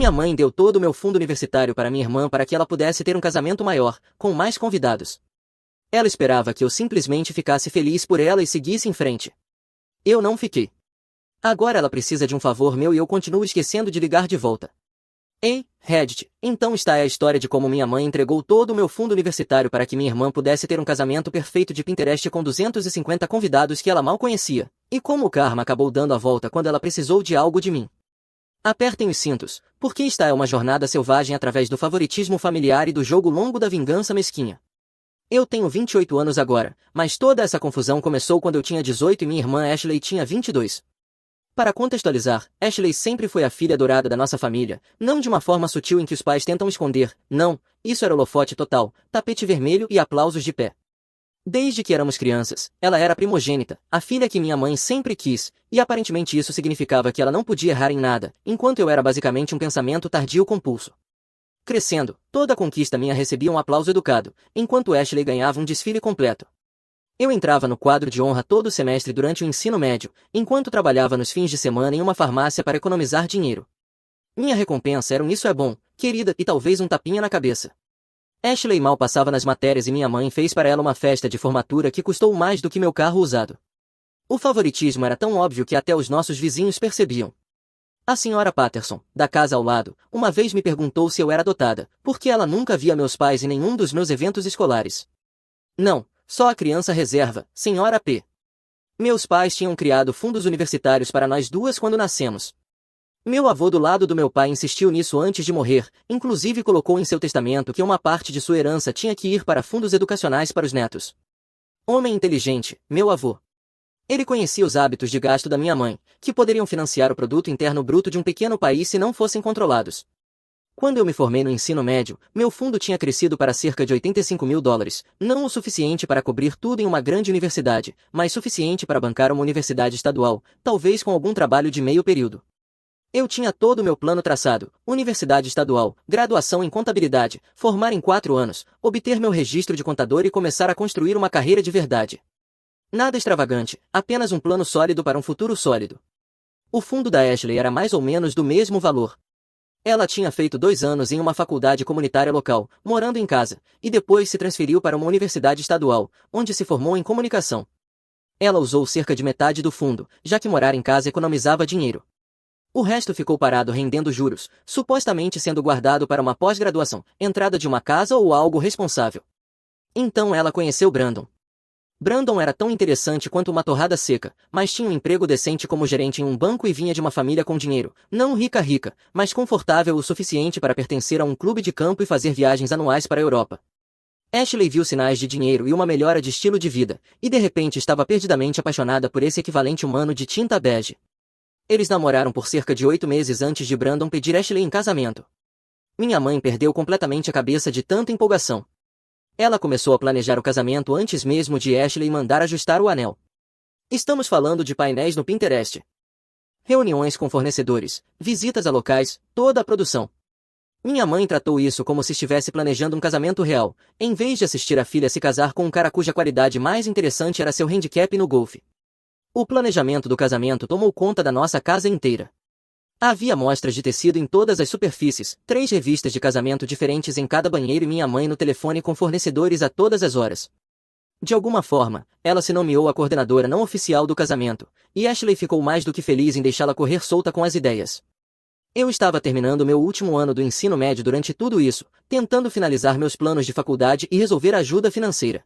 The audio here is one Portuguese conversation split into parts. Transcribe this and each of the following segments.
Minha mãe deu todo o meu fundo universitário para minha irmã para que ela pudesse ter um casamento maior, com mais convidados. Ela esperava que eu simplesmente ficasse feliz por ela e seguisse em frente. Eu não fiquei. Agora ela precisa de um favor meu e eu continuo esquecendo de ligar de volta. Ei, Reddit, então está aí a história de como minha mãe entregou todo o meu fundo universitário para que minha irmã pudesse ter um casamento perfeito de Pinterest com 250 convidados que ela mal conhecia, e como o karma acabou dando a volta quando ela precisou de algo de mim. Apertem os cintos, porque esta é uma jornada selvagem através do favoritismo familiar e do jogo longo da vingança mesquinha. Eu tenho 28 anos agora, mas toda essa confusão começou quando eu tinha 18 e minha irmã Ashley tinha 22. Para contextualizar, Ashley sempre foi a filha adorada da nossa família, não de uma forma sutil em que os pais tentam esconder, não, isso era holofote total, tapete vermelho e aplausos de pé. Desde que éramos crianças, ela era a primogênita, a filha que minha mãe sempre quis, e aparentemente isso significava que ela não podia errar em nada, enquanto eu era basicamente um pensamento tardio compulso. Crescendo, toda conquista minha recebia um aplauso educado, enquanto Ashley ganhava um desfile completo. Eu entrava no quadro de honra todo semestre durante o ensino médio, enquanto trabalhava nos fins de semana em uma farmácia para economizar dinheiro. Minha recompensa era um "isso é bom, querida" e talvez um tapinha na cabeça. Ashley mal passava nas matérias e minha mãe fez para ela uma festa de formatura que custou mais do que meu carro usado. O favoritismo era tão óbvio que até os nossos vizinhos percebiam. A senhora Patterson, da casa ao lado, uma vez me perguntou se eu era adotada, porque ela nunca via meus pais em nenhum dos meus eventos escolares. Não, só a criança reserva, senhora P. Meus pais tinham criado fundos universitários para nós duas quando nascemos. Meu avô do lado do meu pai insistiu nisso antes de morrer, inclusive colocou em seu testamento que uma parte de sua herança tinha que ir para fundos educacionais para os netos. Homem inteligente, meu avô. Ele conhecia os hábitos de gasto da minha mãe, que poderiam financiar o produto interno bruto de um pequeno país se não fossem controlados. Quando eu me formei no ensino médio, meu fundo tinha crescido para cerca de $85.000, não o suficiente para cobrir tudo em uma grande universidade, mas suficiente para bancar uma universidade estadual, talvez com algum trabalho de meio período. Eu tinha todo o meu plano traçado: universidade estadual, graduação em contabilidade, formar em 4 anos, obter meu registro de contador e começar a construir uma carreira de verdade. Nada extravagante, apenas um plano sólido para um futuro sólido. O fundo da Ashley era mais ou menos do mesmo valor. Ela tinha feito 2 anos em uma faculdade comunitária local, morando em casa, e depois se transferiu para uma universidade estadual, onde se formou em comunicação. Ela usou cerca de metade do fundo, já que morar em casa economizava dinheiro. O resto ficou parado rendendo juros, supostamente sendo guardado para uma pós-graduação, entrada de uma casa ou algo responsável. Então ela conheceu Brandon. Brandon era tão interessante quanto uma torrada seca, mas tinha um emprego decente como gerente em um banco e vinha de uma família com dinheiro, não rica, mas confortável o suficiente para pertencer a um clube de campo e fazer viagens anuais para a Europa. Ashley viu sinais de dinheiro e uma melhora de estilo de vida, e de repente estava perdidamente apaixonada por esse equivalente humano de tinta bege. Eles namoraram por cerca de 8 meses antes de Brandon pedir Ashley em casamento. Minha mãe perdeu completamente a cabeça de tanta empolgação. Ela começou a planejar o casamento antes mesmo de Ashley mandar ajustar o anel. Estamos falando de painéis no Pinterest, reuniões com fornecedores, visitas a locais, toda a produção. Minha mãe tratou isso como se estivesse planejando um casamento real, em vez de assistir a filha se casar com um cara cuja qualidade mais interessante era seu handicap no golfe. O planejamento do casamento tomou conta da nossa casa inteira. Havia amostras de tecido em todas as superfícies, 3 revistas de casamento diferentes em cada banheiro e minha mãe no telefone com fornecedores a todas as horas. De alguma forma, ela se nomeou a coordenadora não oficial do casamento, e Ashley ficou mais do que feliz em deixá-la correr solta com as ideias. Eu estava terminando meu último ano do ensino médio durante tudo isso, tentando finalizar meus planos de faculdade e resolver ajuda financeira.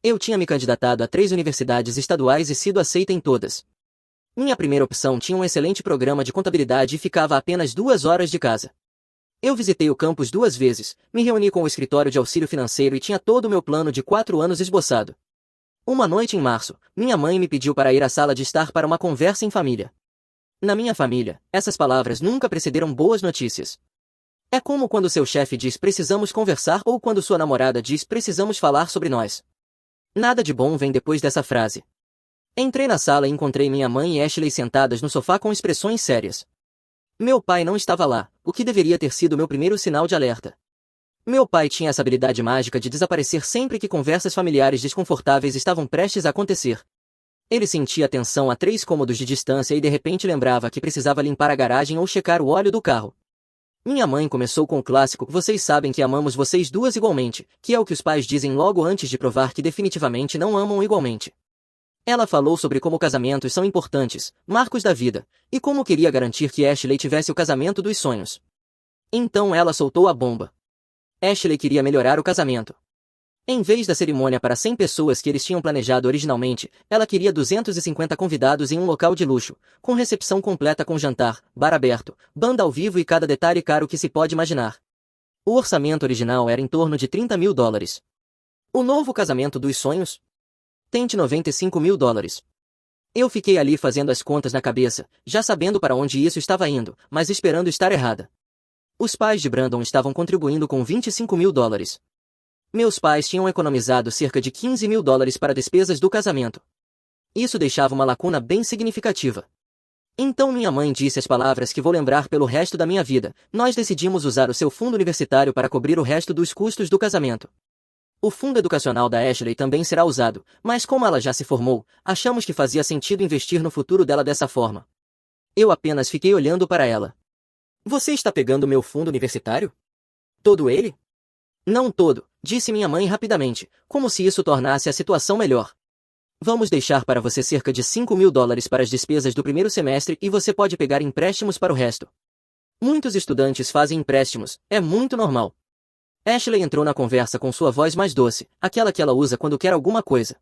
Eu tinha me candidatado a 3 universidades estaduais e sido aceita em todas. Minha primeira opção tinha um excelente programa de contabilidade e ficava a apenas 2 horas de casa. Eu visitei o campus 2 vezes, me reuni com o escritório de auxílio financeiro e tinha todo o meu plano de 4 anos esboçado. Uma noite em março, minha mãe me pediu para ir à sala de estar para uma conversa em família. Na minha família, essas palavras nunca precederam boas notícias. É como quando seu chefe diz precisamos conversar ou quando sua namorada diz precisamos falar sobre nós. Nada de bom vem depois dessa frase. Entrei na sala e encontrei minha mãe e Ashley sentadas no sofá com expressões sérias. Meu pai não estava lá, o que deveria ter sido meu primeiro sinal de alerta. Meu pai tinha essa habilidade mágica de desaparecer sempre que conversas familiares desconfortáveis estavam prestes a acontecer. Ele sentia a tensão a 3 cômodos de distância e de repente lembrava que precisava limpar a garagem ou checar o óleo do carro. Minha mãe começou com o clássico "Vocês sabem que amamos vocês duas igualmente", que é o que os pais dizem logo antes de provar que definitivamente não amam igualmente. Ela falou sobre como casamentos são importantes, marcos da vida, e como queria garantir que Ashley tivesse o casamento dos sonhos. Então ela soltou a bomba. Ashley queria melhorar o casamento. Em vez da cerimônia para 100 pessoas que eles tinham planejado originalmente, ela queria 250 convidados em um local de luxo, com recepção completa com jantar, bar aberto, banda ao vivo e cada detalhe caro que se pode imaginar. O orçamento original era em torno de $30.000. O novo casamento dos sonhos? Tente $95.000. Eu fiquei ali fazendo as contas na cabeça, já sabendo para onde isso estava indo, mas esperando estar errada. Os pais de Brandon estavam contribuindo com $25.000. Meus pais tinham economizado cerca de $15.000 para despesas do casamento. Isso deixava uma lacuna bem significativa. Então minha mãe disse as palavras que vou lembrar pelo resto da minha vida: nós decidimos usar o seu fundo universitário para cobrir o resto dos custos do casamento. O fundo educacional da Ashley também será usado, mas como ela já se formou, achamos que fazia sentido investir no futuro dela dessa forma. Eu apenas fiquei olhando para ela. Você está pegando meu fundo universitário? Todo ele? Não todo, disse minha mãe rapidamente, como se isso tornasse a situação melhor. Vamos deixar para você cerca de $5.000 para as despesas do primeiro semestre e você pode pegar empréstimos para o resto. Muitos estudantes fazem empréstimos, é muito normal. Ashley entrou na conversa com sua voz mais doce, aquela que ela usa quando quer alguma coisa.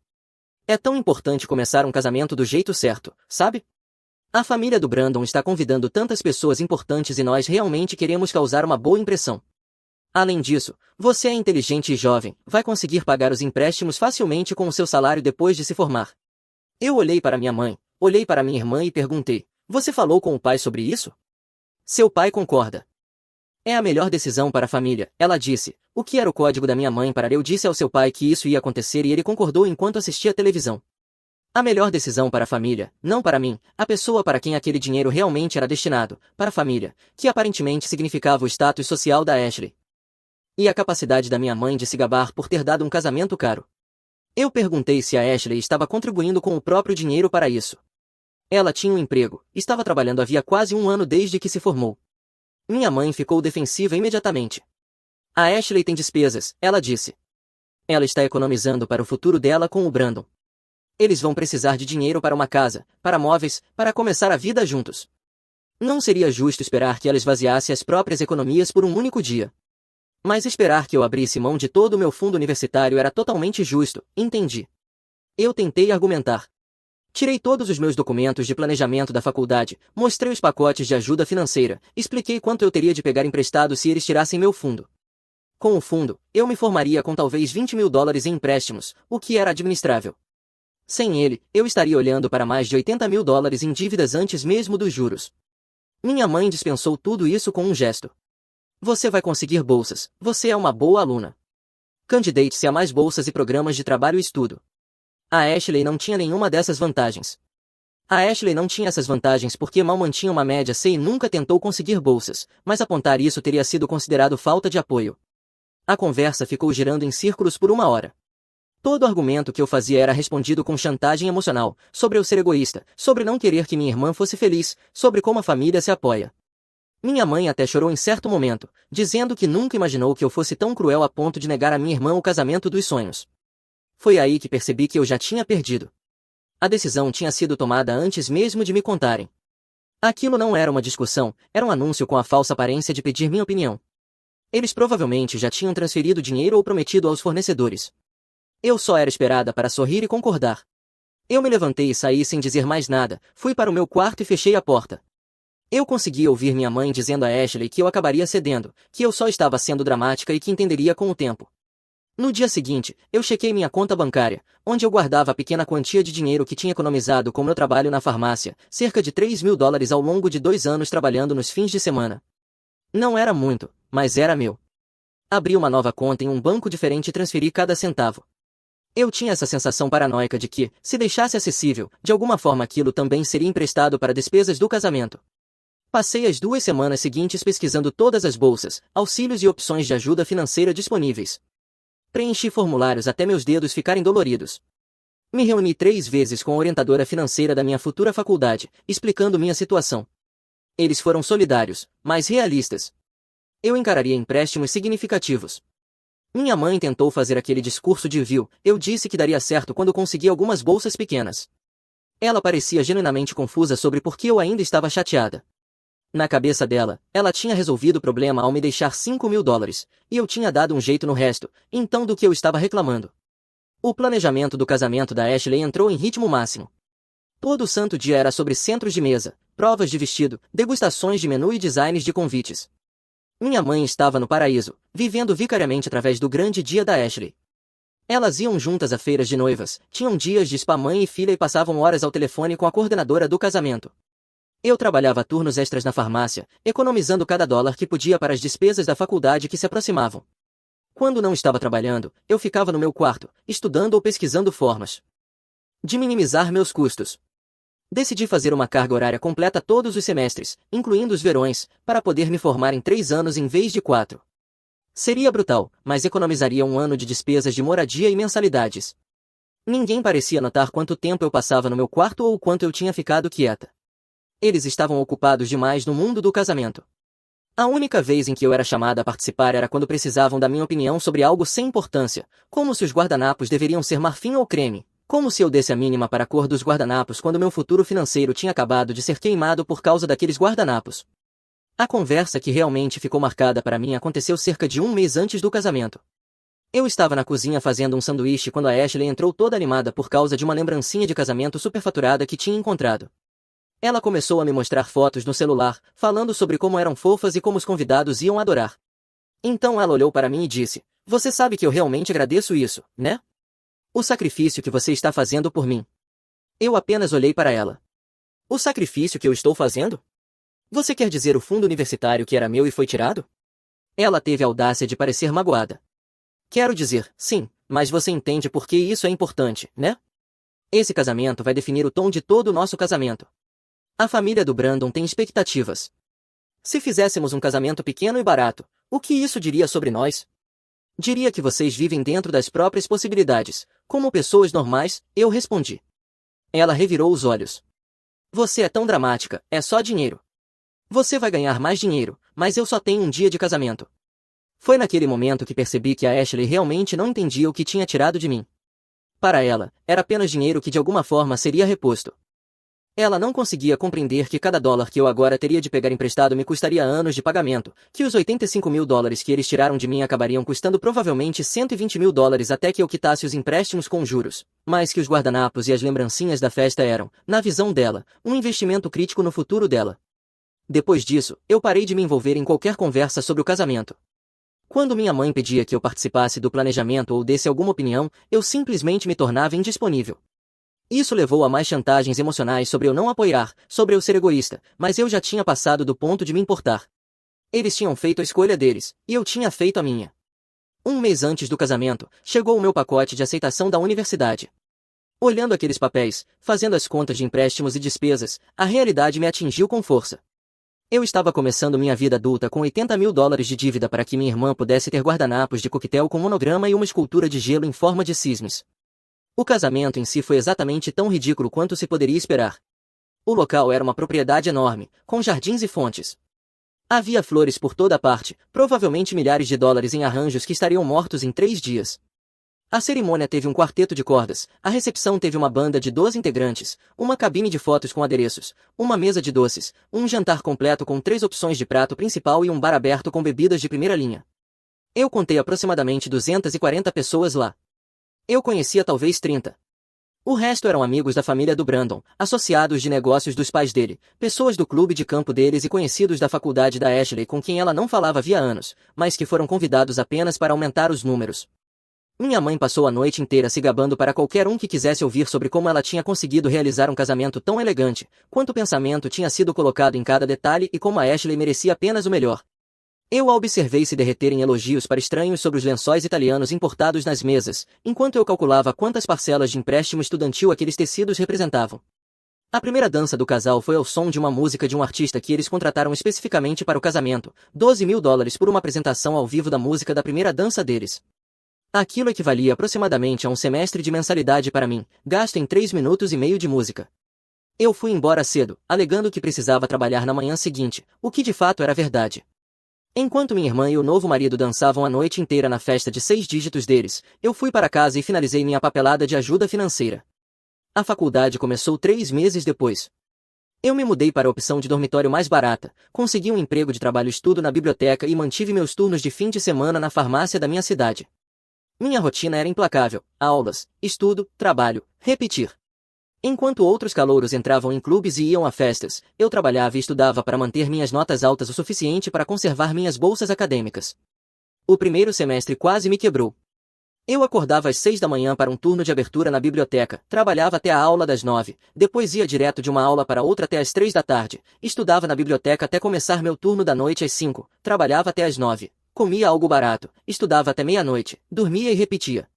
É tão importante começar um casamento do jeito certo, sabe? A família do Brandon está convidando tantas pessoas importantes e nós realmente queremos causar uma boa impressão. Além disso, você é inteligente e jovem, vai conseguir pagar os empréstimos facilmente com o seu salário depois de se formar. Eu olhei para minha mãe, olhei para minha irmã e perguntei: você falou com o pai sobre isso? Seu pai concorda. É a melhor decisão para a família, ela disse. O que era o código da minha mãe para eu disse ao seu pai que isso ia acontecer e ele concordou enquanto assistia televisão. A melhor decisão para a família, não para mim, a pessoa para quem aquele dinheiro realmente era destinado, para a família, que aparentemente significava o status social da Ashley. E a capacidade da minha mãe de se gabar por ter dado um casamento caro. Eu perguntei se a Ashley estava contribuindo com o próprio dinheiro para isso. Ela tinha um emprego, estava trabalhando havia quase um ano desde que se formou. Minha mãe ficou defensiva imediatamente. A Ashley tem despesas, ela disse. Ela está economizando para o futuro dela com o Brandon. Eles vão precisar de dinheiro para uma casa, para móveis, para começar a vida juntos. Não seria justo esperar que ela esvaziasse as próprias economias por um único dia. Mas esperar que eu abrisse mão de todo o meu fundo universitário era totalmente justo, entendi. Eu tentei argumentar. Tirei todos os meus documentos de planejamento da faculdade, mostrei os pacotes de ajuda financeira, expliquei quanto eu teria de pegar emprestado se eles tirassem meu fundo. Com o fundo, eu me formaria com talvez $20.000 em empréstimos, o que era administrável. Sem ele, eu estaria olhando para mais de $80.000 em dívidas antes mesmo dos juros. Minha mãe dispensou tudo isso com um gesto. Você vai conseguir bolsas, você é uma boa aluna. Candidate-se a mais bolsas e programas de trabalho e estudo. A Ashley não tinha nenhuma dessas vantagens. A Ashley não tinha essas vantagens porque mal mantinha uma média C e nunca tentou conseguir bolsas, mas apontar isso teria sido considerado falta de apoio. A conversa ficou girando em círculos por uma hora. Todo argumento que eu fazia era respondido com chantagem emocional, sobre eu ser egoísta, sobre não querer que minha irmã fosse feliz, sobre como a família se apoia. Minha mãe até chorou em certo momento, dizendo que nunca imaginou que eu fosse tão cruel a ponto de negar a minha irmã o casamento dos sonhos. Foi aí que percebi que eu já tinha perdido. A decisão tinha sido tomada antes mesmo de me contarem. Aquilo não era uma discussão, era um anúncio com a falsa aparência de pedir minha opinião. Eles provavelmente já tinham transferido dinheiro ou prometido aos fornecedores. Eu só era esperada para sorrir e concordar. Eu me levantei e saí sem dizer mais nada, fui para o meu quarto e fechei a porta. Eu consegui ouvir minha mãe dizendo a Ashley que eu acabaria cedendo, que eu só estava sendo dramática e que entenderia com o tempo. No dia seguinte, eu chequei minha conta bancária, onde eu guardava a pequena quantia de dinheiro que tinha economizado com meu trabalho na farmácia, cerca de $3.000 ao longo de 2 anos trabalhando nos fins de semana. Não era muito, mas era meu. Abri uma nova conta em um banco diferente e transferi cada centavo. Eu tinha essa sensação paranoica de que, se deixasse acessível, de alguma forma aquilo também seria emprestado para despesas do casamento. Passei as 2 semanas seguintes pesquisando todas as bolsas, auxílios e opções de ajuda financeira disponíveis. Preenchi formulários até meus dedos ficarem doloridos. Me reuni 3 vezes com a orientadora financeira da minha futura faculdade, explicando minha situação. Eles foram solidários, mas realistas. Eu encararia empréstimos significativos. Minha mãe tentou fazer aquele discurso de eu disse que daria certo quando consegui algumas bolsas pequenas. Ela parecia genuinamente confusa sobre por que eu ainda estava chateada. Na cabeça dela, ela tinha resolvido o problema ao me deixar $5.000, e eu tinha dado um jeito no resto, então do que eu estava reclamando. O planejamento do casamento da Ashley entrou em ritmo máximo. Todo santo dia era sobre centros de mesa, provas de vestido, degustações de menu e designs de convites. Minha mãe estava no paraíso, vivendo vicariamente através do grande dia da Ashley. Elas iam juntas a feiras de noivas, tinham dias de spa mãe e filha e passavam horas ao telefone com a coordenadora do casamento. Eu trabalhava turnos extras na farmácia, economizando cada dólar que podia para as despesas da faculdade que se aproximavam. Quando não estava trabalhando, eu ficava no meu quarto, estudando ou pesquisando formas de minimizar meus custos. Decidi fazer uma carga horária completa todos os semestres, incluindo os verões, para poder me formar em 3 anos em vez de 4. Seria brutal, mas economizaria um ano de despesas de moradia e mensalidades. Ninguém parecia notar quanto tempo eu passava no meu quarto ou o quanto eu tinha ficado quieta. Eles estavam ocupados demais no mundo do casamento. A única vez em que eu era chamada a participar era quando precisavam da minha opinião sobre algo sem importância, como se os guardanapos deveriam ser marfim ou creme, como se eu desse a mínima para a cor dos guardanapos quando meu futuro financeiro tinha acabado de ser queimado por causa daqueles guardanapos. A conversa que realmente ficou marcada para mim aconteceu cerca de 1 mês antes do casamento. Eu estava na cozinha fazendo um sanduíche quando a Ashley entrou toda animada por causa de uma lembrancinha de casamento superfaturada que tinha encontrado. Ela começou a me mostrar fotos no celular, falando sobre como eram fofas e como os convidados iam adorar. Então ela olhou para mim e disse: "Você sabe que eu realmente agradeço isso, né? O sacrifício que você está fazendo por mim." Eu apenas olhei para ela. "O sacrifício que eu estou fazendo? Você quer dizer o fundo universitário que era meu e foi tirado?" Ela teve a audácia de parecer magoada. "Quero dizer, sim, mas você entende por que isso é importante, né? Esse casamento vai definir o tom de todo o nosso casamento. A família do Brandon tem expectativas. Se fizéssemos um casamento pequeno e barato, o que isso diria sobre nós? Diria que vocês vivem dentro das próprias possibilidades, como pessoas normais." Eu respondi. Ela revirou os olhos. "Você é tão dramática, é só dinheiro. Você vai ganhar mais dinheiro, mas eu só tenho um dia de casamento." Foi naquele momento que percebi que a Ashley realmente não entendia o que tinha tirado de mim. Para ela, era apenas dinheiro que de alguma forma seria reposto. Ela não conseguia compreender que cada dólar que eu agora teria de pegar emprestado me custaria anos de pagamento, que os $85.000 que eles tiraram de mim acabariam custando provavelmente $120.000 até que eu quitasse os empréstimos com juros, mas que os guardanapos e as lembrancinhas da festa eram, na visão dela, um investimento crítico no futuro dela. Depois disso, eu parei de me envolver em qualquer conversa sobre o casamento. Quando minha mãe pedia que eu participasse do planejamento ou desse alguma opinião, eu simplesmente me tornava indisponível. Isso levou a mais chantagens emocionais sobre eu não apoiar, sobre eu ser egoísta, mas eu já tinha passado do ponto de me importar. Eles tinham feito a escolha deles, e eu tinha feito a minha. 1 mês antes do casamento, chegou o meu pacote de aceitação da universidade. Olhando aqueles papéis, fazendo as contas de empréstimos e despesas, a realidade me atingiu com força. Eu estava começando minha vida adulta com $80.000 de dívida para que minha irmã pudesse ter guardanapos de coquetel com monograma e uma escultura de gelo em forma de cisnes. O casamento em si foi exatamente tão ridículo quanto se poderia esperar. O local era uma propriedade enorme, com jardins e fontes. Havia flores por toda parte, provavelmente milhares de dólares em arranjos que estariam mortos em 3 dias. A cerimônia teve um quarteto de cordas, a recepção teve uma banda de 12 integrantes, uma cabine de fotos com adereços, uma mesa de doces, um jantar completo com 3 opções de prato principal e um bar aberto com bebidas de primeira linha. Eu contei aproximadamente 240 pessoas lá. Eu conhecia talvez 30. O resto eram amigos da família do Brandon, associados de negócios dos pais dele, pessoas do clube de campo deles e conhecidos da faculdade da Ashley com quem ela não falava havia anos, mas que foram convidados apenas para aumentar os números. Minha mãe passou a noite inteira se gabando para qualquer um que quisesse ouvir sobre como ela tinha conseguido realizar um casamento tão elegante, quanto pensamento tinha sido colocado em cada detalhe e como a Ashley merecia apenas o melhor. Eu a observei se derreter em elogios para estranhos sobre os lençóis italianos importados nas mesas, enquanto eu calculava quantas parcelas de empréstimo estudantil aqueles tecidos representavam. A primeira dança do casal foi ao som de uma música de um artista que eles contrataram especificamente para o casamento, $12.000 por uma apresentação ao vivo da música da primeira dança deles. Aquilo equivalia aproximadamente a um semestre de mensalidade para mim, gasto em 3 minutos e meio de música. Eu fui embora cedo, alegando que precisava trabalhar na manhã seguinte, o que de fato era verdade. Enquanto minha irmã e o novo marido dançavam a noite inteira na festa de 6 dígitos deles, eu fui para casa e finalizei minha papelada de ajuda financeira. A faculdade começou 3 meses depois. Eu me mudei para a opção de dormitório mais barata, consegui um emprego de trabalho-estudo na biblioteca e mantive meus turnos de fim de semana na farmácia da minha cidade. Minha rotina era implacável: aulas, estudo, trabalho, repetir. Enquanto outros calouros entravam em clubes e iam a festas, eu trabalhava e estudava para manter minhas notas altas o suficiente para conservar minhas bolsas acadêmicas. O primeiro semestre quase me quebrou. Eu acordava às 6 da manhã para um turno de abertura na biblioteca, trabalhava até a aula das 9, depois ia direto de uma aula para outra até às 3 da tarde, estudava na biblioteca até começar meu turno da noite às 5, trabalhava até às 9, comia algo barato, estudava até meia-noite, dormia e repetia.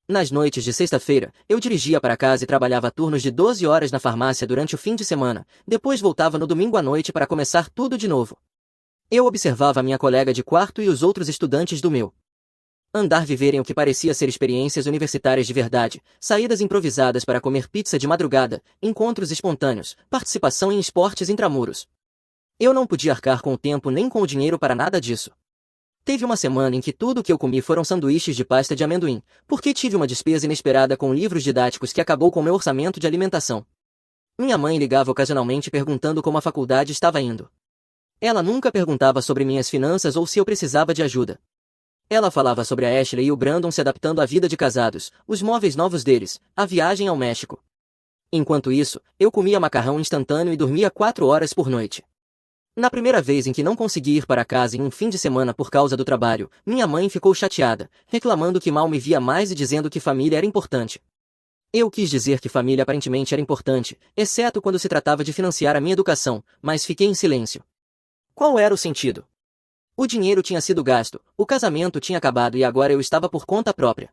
Nas noites de sexta-feira, eu dirigia para casa e trabalhava turnos de 12 horas na farmácia durante o fim de semana, depois voltava no domingo à noite para começar tudo de novo. Eu observava minha colega de quarto e os outros estudantes do meu andar viverem o que parecia ser experiências universitárias de verdade, saídas improvisadas para comer pizza de madrugada, encontros espontâneos, participação em esportes intramuros. Eu não podia arcar com o tempo nem com o dinheiro para nada disso. Teve uma semana em que tudo o que eu comi foram sanduíches de pasta de amendoim, porque tive uma despesa inesperada com livros didáticos que acabou com meu orçamento de alimentação. Minha mãe ligava ocasionalmente perguntando como a faculdade estava indo. Ela nunca perguntava sobre minhas finanças ou se eu precisava de ajuda. Ela falava sobre a Ashley e o Brandon se adaptando à vida de casados, os móveis novos deles, a viagem ao México. Enquanto isso, eu comia macarrão instantâneo e dormia 4 horas por noite. Na primeira vez em que não consegui ir para casa em um fim de semana por causa do trabalho, minha mãe ficou chateada, reclamando que mal me via mais e dizendo que família era importante. Eu quis dizer que família aparentemente era importante, exceto quando se tratava de financiar a minha educação, mas fiquei em silêncio. Qual era o sentido? O dinheiro tinha sido gasto, o casamento tinha acabado e agora eu estava por conta própria.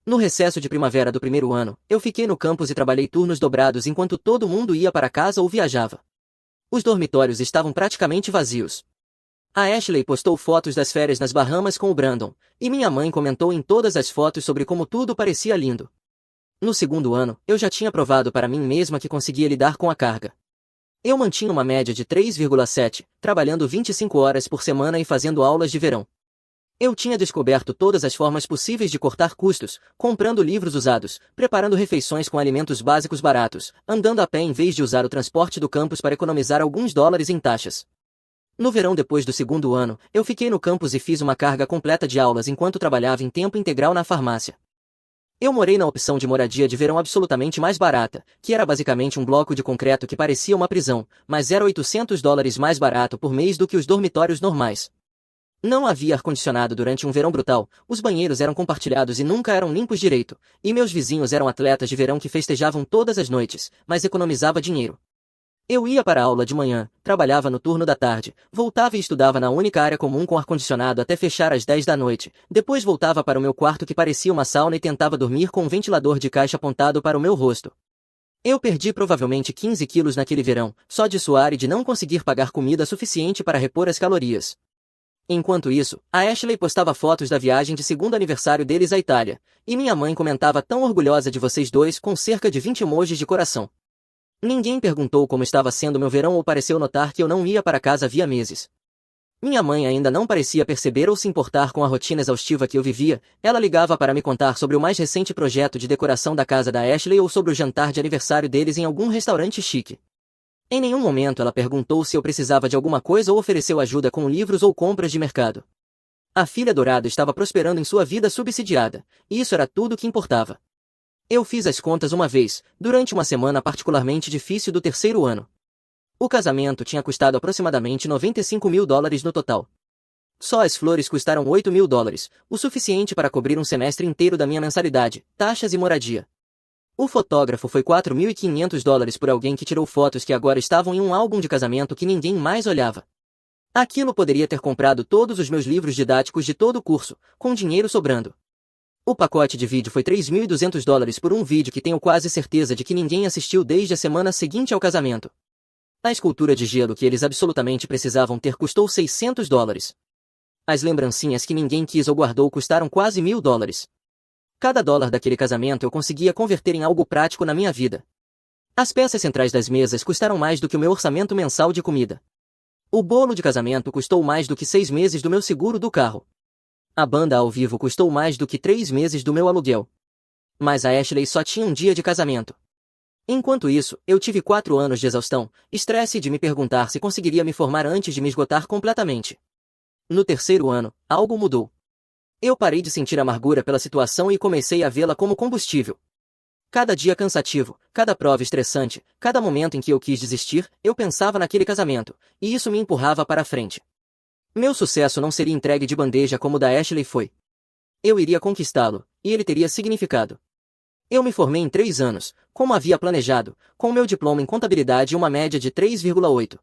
No recesso de primavera do primeiro ano, eu fiquei no campus e trabalhei turnos dobrados enquanto todo mundo ia para casa ou viajava. Os dormitórios estavam praticamente vazios. A Ashley postou fotos das férias nas Bahamas com o Brandon, e minha mãe comentou em todas as fotos sobre como tudo parecia lindo. No segundo ano, eu já tinha provado para mim mesma que conseguia lidar com a carga. Eu mantinha uma média de 3,7, trabalhando 25 horas por semana e fazendo aulas de verão. Eu tinha descoberto todas as formas possíveis de cortar custos, comprando livros usados, preparando refeições com alimentos básicos baratos, andando a pé em vez de usar o transporte do campus para economizar alguns dólares em taxas. No verão depois do segundo ano, eu fiquei no campus e fiz uma carga completa de aulas enquanto trabalhava em tempo integral na farmácia. Eu morei na opção de moradia de verão absolutamente mais barata, que era basicamente um bloco de concreto que parecia uma prisão, mas era $800 mais barato por mês do que os dormitórios normais. Não havia ar-condicionado durante um verão brutal, os banheiros eram compartilhados e nunca eram limpos direito, e meus vizinhos eram atletas de verão que festejavam todas as noites, mas economizava dinheiro. Eu ia para a aula de manhã, trabalhava no turno da tarde, voltava e estudava na única área comum com ar-condicionado até fechar às 10 da noite, depois voltava para o meu quarto que parecia uma sauna e tentava dormir com um ventilador de caixa apontado para o meu rosto. Eu perdi provavelmente 15 quilos naquele verão, só de suar e de não conseguir pagar comida suficiente para repor as calorias. Enquanto isso, a Ashley postava fotos da viagem de segundo aniversário deles à Itália, e minha mãe comentava tão orgulhosa de vocês dois com cerca de 20 emojis de coração. Ninguém perguntou como estava sendo meu verão ou pareceu notar que eu não ia para casa havia meses. Minha mãe ainda não parecia perceber ou se importar com a rotina exaustiva que eu vivia, ela ligava para me contar sobre o mais recente projeto de decoração da casa da Ashley ou sobre o jantar de aniversário deles em algum restaurante chique. Em nenhum momento ela perguntou se eu precisava de alguma coisa ou ofereceu ajuda com livros ou compras de mercado. A filha dourada estava prosperando em sua vida subsidiada, e isso era tudo o que importava. Eu fiz as contas uma vez, durante uma semana particularmente difícil do terceiro ano. O casamento tinha custado aproximadamente $95.000 no total. Só as flores custaram $8.000, o suficiente para cobrir um semestre inteiro da minha mensalidade, taxas e moradia. O fotógrafo foi $4.500 por alguém que tirou fotos que agora estavam em um álbum de casamento que ninguém mais olhava. Aquilo poderia ter comprado todos os meus livros didáticos de todo o curso, com dinheiro sobrando. O pacote de vídeo foi $3.200 por um vídeo que tenho quase certeza de que ninguém assistiu desde a semana seguinte ao casamento. A escultura de gelo que eles absolutamente precisavam ter custou $600. As lembrancinhas que ninguém quis ou guardou custaram quase $1.000. Cada dólar daquele casamento eu conseguia converter em algo prático na minha vida. As peças centrais das mesas custaram mais do que o meu orçamento mensal de comida. O bolo de casamento custou mais do que 6 meses do meu seguro do carro. A banda ao vivo custou mais do que 3 meses do meu aluguel. Mas a Ashley só tinha um dia de casamento. Enquanto isso, eu tive 4 anos de exaustão, estresse de me perguntar se conseguiria me formar antes de me esgotar completamente. No terceiro ano, algo mudou. Eu parei de sentir amargura pela situação e comecei a vê-la como combustível. Cada dia cansativo, cada prova estressante, cada momento em que eu quis desistir, eu pensava naquele casamento, e isso me empurrava para a frente. Meu sucesso não seria entregue de bandeja como o da Ashley foi. Eu iria conquistá-lo, e ele teria significado. Eu me formei em 3 anos, como havia planejado, com meu diploma em contabilidade e uma média de 3,8.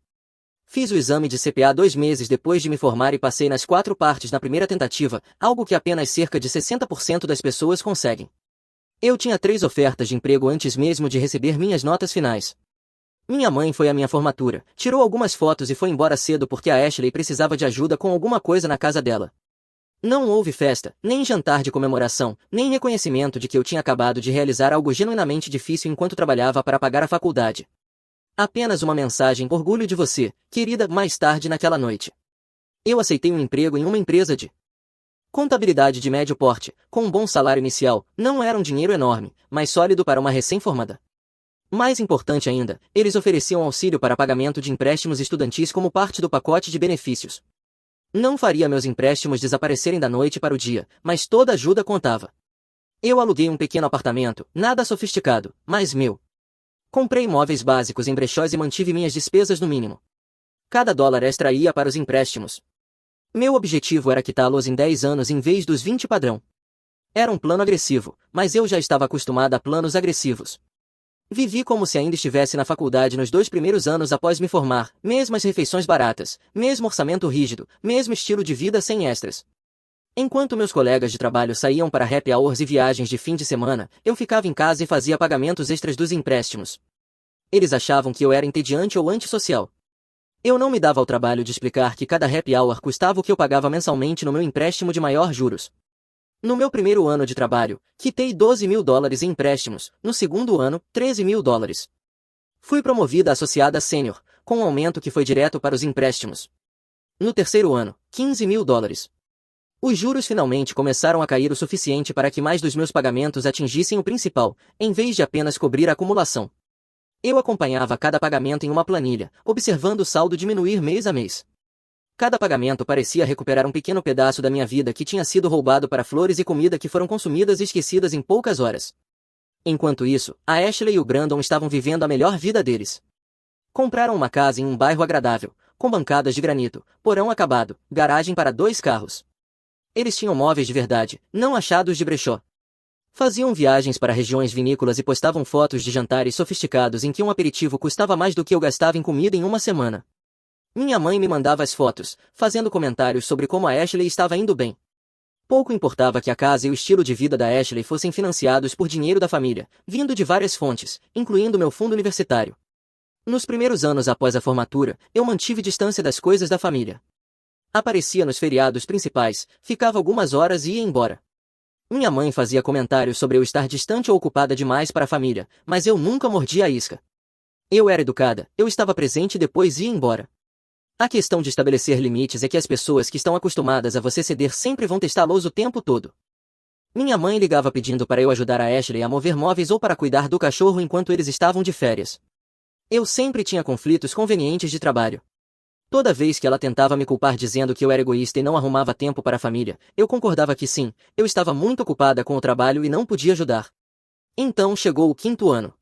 Fiz o exame de CPA 2 meses depois de me formar e passei nas 4 partes na primeira tentativa, algo que apenas cerca de 60% das pessoas conseguem. Eu tinha 3 ofertas de emprego antes mesmo de receber minhas notas finais. Minha mãe foi à minha formatura, tirou algumas fotos e foi embora cedo porque a Ashley precisava de ajuda com alguma coisa na casa dela. Não houve festa, nem jantar de comemoração, nem reconhecimento de que eu tinha acabado de realizar algo genuinamente difícil enquanto trabalhava para pagar a faculdade. Apenas uma mensagem: orgulho de você, querida, mais tarde naquela noite. Eu aceitei um emprego em uma empresa de contabilidade de médio porte, com um bom salário inicial. Não era um dinheiro enorme, mas sólido para uma recém-formada. Mais importante ainda, eles ofereciam auxílio para pagamento de empréstimos estudantis como parte do pacote de benefícios. Não faria meus empréstimos desaparecerem da noite para o dia, mas toda ajuda contava. Eu aluguei um pequeno apartamento, nada sofisticado, mas meu. Comprei móveis básicos em brechós e mantive minhas despesas no mínimo. Cada dólar extra ia para os empréstimos. Meu objetivo era quitá-los em 10 anos em vez dos 20 padrão. Era um plano agressivo, mas eu já estava acostumada a planos agressivos. Vivi como se ainda estivesse na faculdade nos 2 primeiros anos após me formar, mesmas refeições baratas, mesmo orçamento rígido, mesmo estilo de vida sem extras. Enquanto meus colegas de trabalho saíam para happy hours e viagens de fim de semana, eu ficava em casa e fazia pagamentos extras dos empréstimos. Eles achavam que eu era entediante ou antissocial. Eu não me dava ao trabalho de explicar que cada happy hour custava o que eu pagava mensalmente no meu empréstimo de maior juros. No meu primeiro ano de trabalho, quitei 12 mil dólares em empréstimos, no segundo ano, 13 mil dólares. Fui promovida a associada sênior, com um aumento que foi direto para os empréstimos. No terceiro ano, 15 mil dólares. Os juros finalmente começaram a cair o suficiente para que mais dos meus pagamentos atingissem o principal, em vez de apenas cobrir a acumulação. Eu acompanhava cada pagamento em uma planilha, observando o saldo diminuir mês a mês. Cada pagamento parecia recuperar um pequeno pedaço da minha vida que tinha sido roubado para flores e comida que foram consumidas e esquecidas em poucas horas. Enquanto isso, a Ashley e o Brandon estavam vivendo a melhor vida deles. Compraram uma casa em um bairro agradável, com bancadas de granito, porão acabado, garagem para 2 carros. Eles tinham móveis de verdade, não achados de brechó. Faziam viagens para regiões vinícolas e postavam fotos de jantares sofisticados em que um aperitivo custava mais do que eu gastava em comida em uma semana. Minha mãe me mandava as fotos, fazendo comentários sobre como a Ashley estava indo bem. Pouco importava que a casa e o estilo de vida da Ashley fossem financiados por dinheiro da família, vindo de várias fontes, incluindo meu fundo universitário. Nos primeiros anos após a formatura, eu mantive distância das coisas da família. Aparecia nos feriados principais, ficava algumas horas e ia embora. Minha mãe fazia comentários sobre eu estar distante ou ocupada demais para a família, mas eu nunca mordia a isca. Eu era educada, eu estava presente e depois ia embora. A questão de estabelecer limites é que as pessoas que estão acostumadas a você ceder sempre vão testá-los o tempo todo. Minha mãe ligava pedindo para eu ajudar a Ashley a mover móveis ou para cuidar do cachorro enquanto eles estavam de férias. Eu sempre tinha conflitos convenientes de trabalho. Toda vez que ela tentava me culpar dizendo que eu era egoísta e não arrumava tempo para a família, eu concordava que sim, eu estava muito ocupada com o trabalho e não podia ajudar. Então chegou o 5º ano.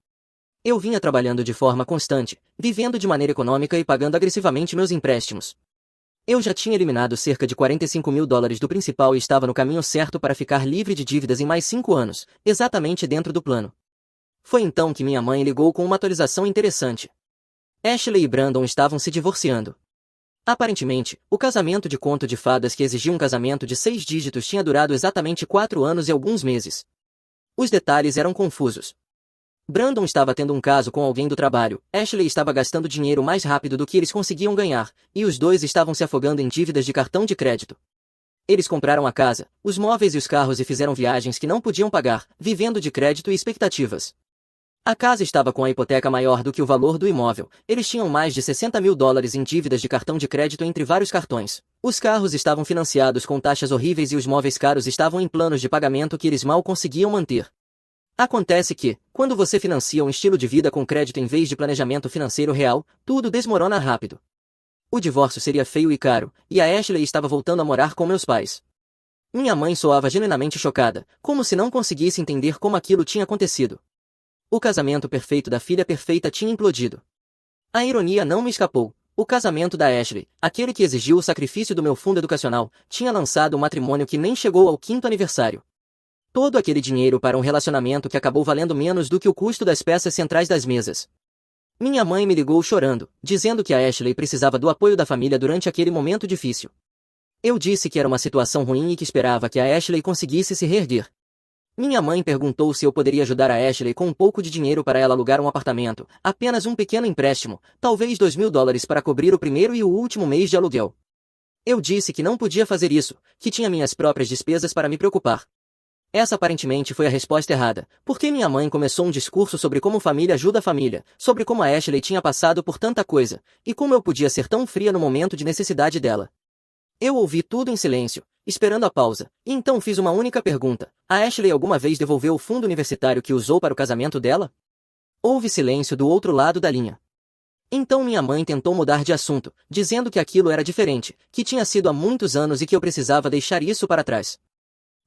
Eu vinha trabalhando de forma constante, vivendo de maneira econômica e pagando agressivamente meus empréstimos. Eu já tinha eliminado cerca de 45 mil dólares do principal e estava no caminho certo para ficar livre de dívidas em mais 5 anos, exatamente dentro do plano. Foi então que minha mãe ligou com uma atualização interessante. Ashley e Brandon estavam se divorciando. Aparentemente, o casamento de conto de fadas que exigia um casamento de 6 dígitos tinha durado exatamente 4 anos e alguns meses. Os detalhes eram confusos. Brandon estava tendo um caso com alguém do trabalho, Ashley estava gastando dinheiro mais rápido do que eles conseguiam ganhar, e os dois estavam se afogando em dívidas de cartão de crédito. Eles compraram a casa, os móveis e os carros e fizeram viagens que não podiam pagar, vivendo de crédito e expectativas. A casa estava com a hipoteca maior do que o valor do imóvel. Eles tinham mais de US$ 60.000 em dívidas de cartão de crédito entre vários cartões. Os carros estavam financiados com taxas horríveis e os móveis caros estavam em planos de pagamento que eles mal conseguiam manter. Acontece que, quando você financia um estilo de vida com crédito em vez de planejamento financeiro real, tudo desmorona rápido. O divórcio seria feio e caro, e a Ashley estava voltando a morar com meus pais. Minha mãe soava genuinamente chocada, como se não conseguisse entender como aquilo tinha acontecido. O casamento perfeito da filha perfeita tinha implodido. A ironia não me escapou. O casamento da Ashley, aquele que exigiu o sacrifício do meu fundo educacional, tinha lançado um matrimônio que nem chegou ao 5º aniversário. Todo aquele dinheiro para um relacionamento que acabou valendo menos do que o custo das peças centrais das mesas. Minha mãe me ligou chorando, dizendo que a Ashley precisava do apoio da família durante aquele momento difícil. Eu disse que era uma situação ruim e que esperava que a Ashley conseguisse se reerguer. Minha mãe perguntou se eu poderia ajudar a Ashley com um pouco de dinheiro para ela alugar um apartamento, apenas um pequeno empréstimo, talvez US$ 2.000 para cobrir o primeiro e o último mês de aluguel. Eu disse que não podia fazer isso, que tinha minhas próprias despesas para me preocupar. Essa aparentemente foi a resposta errada, porque minha mãe começou um discurso sobre como família ajuda a família, sobre como a Ashley tinha passado por tanta coisa, e como eu podia ser tão fria no momento de necessidade dela. Eu ouvi tudo em silêncio, esperando a pausa, e então fiz uma única pergunta: a Ashley alguma vez devolveu o fundo universitário que usou para o casamento dela? Houve silêncio do outro lado da linha. Então minha mãe tentou mudar de assunto, dizendo que aquilo era diferente, que tinha sido há muitos anos e que eu precisava deixar isso para trás.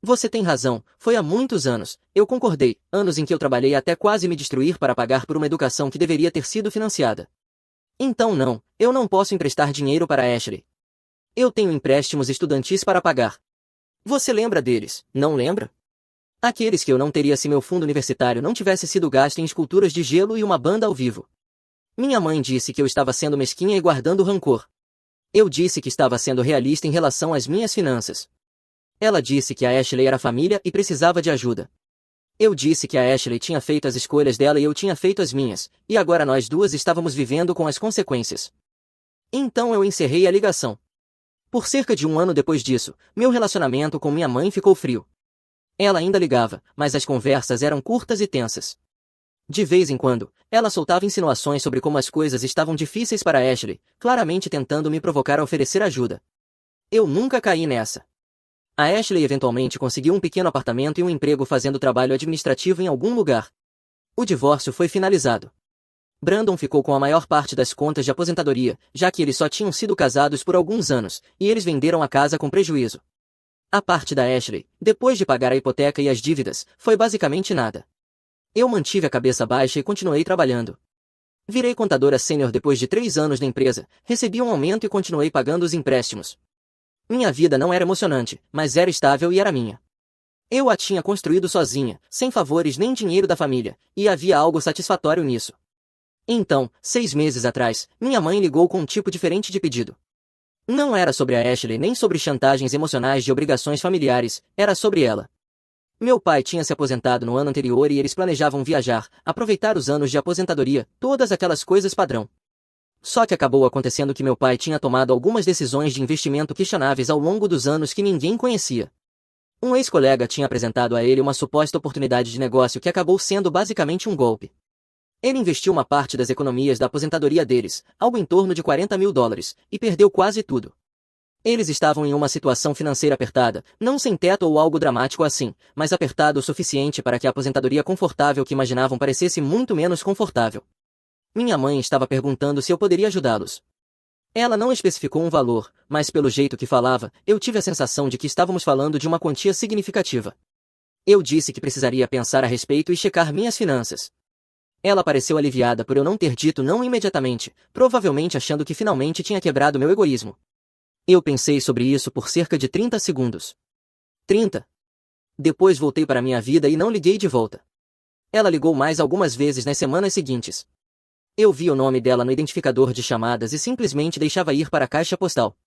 Você tem razão, foi há muitos anos, eu concordei, anos em que eu trabalhei até quase me destruir para pagar por uma educação que deveria ter sido financiada. Então não, eu não posso emprestar dinheiro para Ashley. Eu tenho empréstimos estudantis para pagar. Você lembra deles, não lembra? Aqueles que eu não teria se meu fundo universitário não tivesse sido gasto em esculturas de gelo e uma banda ao vivo. Minha mãe disse que eu estava sendo mesquinha e guardando rancor. Eu disse que estava sendo realista em relação às minhas finanças. Ela disse que a Ashley era família e precisava de ajuda. Eu disse que a Ashley tinha feito as escolhas dela e eu tinha feito as minhas, e agora nós duas estávamos vivendo com as consequências. Então eu encerrei a ligação. Por cerca de um ano depois disso, meu relacionamento com minha mãe ficou frio. Ela ainda ligava, mas as conversas eram curtas e tensas. De vez em quando, ela soltava insinuações sobre como as coisas estavam difíceis para Ashley, claramente tentando me provocar a oferecer ajuda. Eu nunca caí nessa. A Ashley eventualmente conseguiu um pequeno apartamento e um emprego fazendo trabalho administrativo em algum lugar. O divórcio foi finalizado. Brandon ficou com a maior parte das contas de aposentadoria, já que eles só tinham sido casados por alguns anos, e eles venderam a casa com prejuízo. A parte da Ashley, depois de pagar a hipoteca e as dívidas, foi basicamente nada. Eu mantive a cabeça baixa e continuei trabalhando. Virei contadora sênior depois de 3 anos na empresa, recebi um aumento e continuei pagando os empréstimos. Minha vida não era emocionante, mas era estável e era minha. Eu a tinha construído sozinha, sem favores nem dinheiro da família, e havia algo satisfatório nisso. Então, 6 meses atrás, minha mãe ligou com um tipo diferente de pedido. Não era sobre a Ashley nem sobre chantagens emocionais de obrigações familiares, era sobre ela. Meu pai tinha se aposentado no ano anterior e eles planejavam viajar, aproveitar os anos de aposentadoria, todas aquelas coisas padrão. Só que acabou acontecendo que meu pai tinha tomado algumas decisões de investimento questionáveis ao longo dos anos que ninguém conhecia. Um ex-colega tinha apresentado a ele uma suposta oportunidade de negócio que acabou sendo basicamente um golpe. Ele investiu uma parte das economias da aposentadoria deles, algo em torno de US$ 40.000, e perdeu quase tudo. Eles estavam em uma situação financeira apertada, não sem teto ou algo dramático assim, mas apertado o suficiente para que a aposentadoria confortável que imaginavam parecesse muito menos confortável. Minha mãe estava perguntando se eu poderia ajudá-los. Ela não especificou um valor, mas pelo jeito que falava, eu tive a sensação de que estávamos falando de uma quantia significativa. Eu disse que precisaria pensar a respeito e checar minhas finanças. Ela pareceu aliviada por eu não ter dito não imediatamente, provavelmente achando que finalmente tinha quebrado meu egoísmo. Eu pensei sobre isso por cerca de 30 segundos. 30. Depois voltei para minha vida e não liguei de volta. Ela ligou mais algumas vezes nas semanas seguintes. Eu vi o nome dela no identificador de chamadas e simplesmente deixava ir para a caixa postal.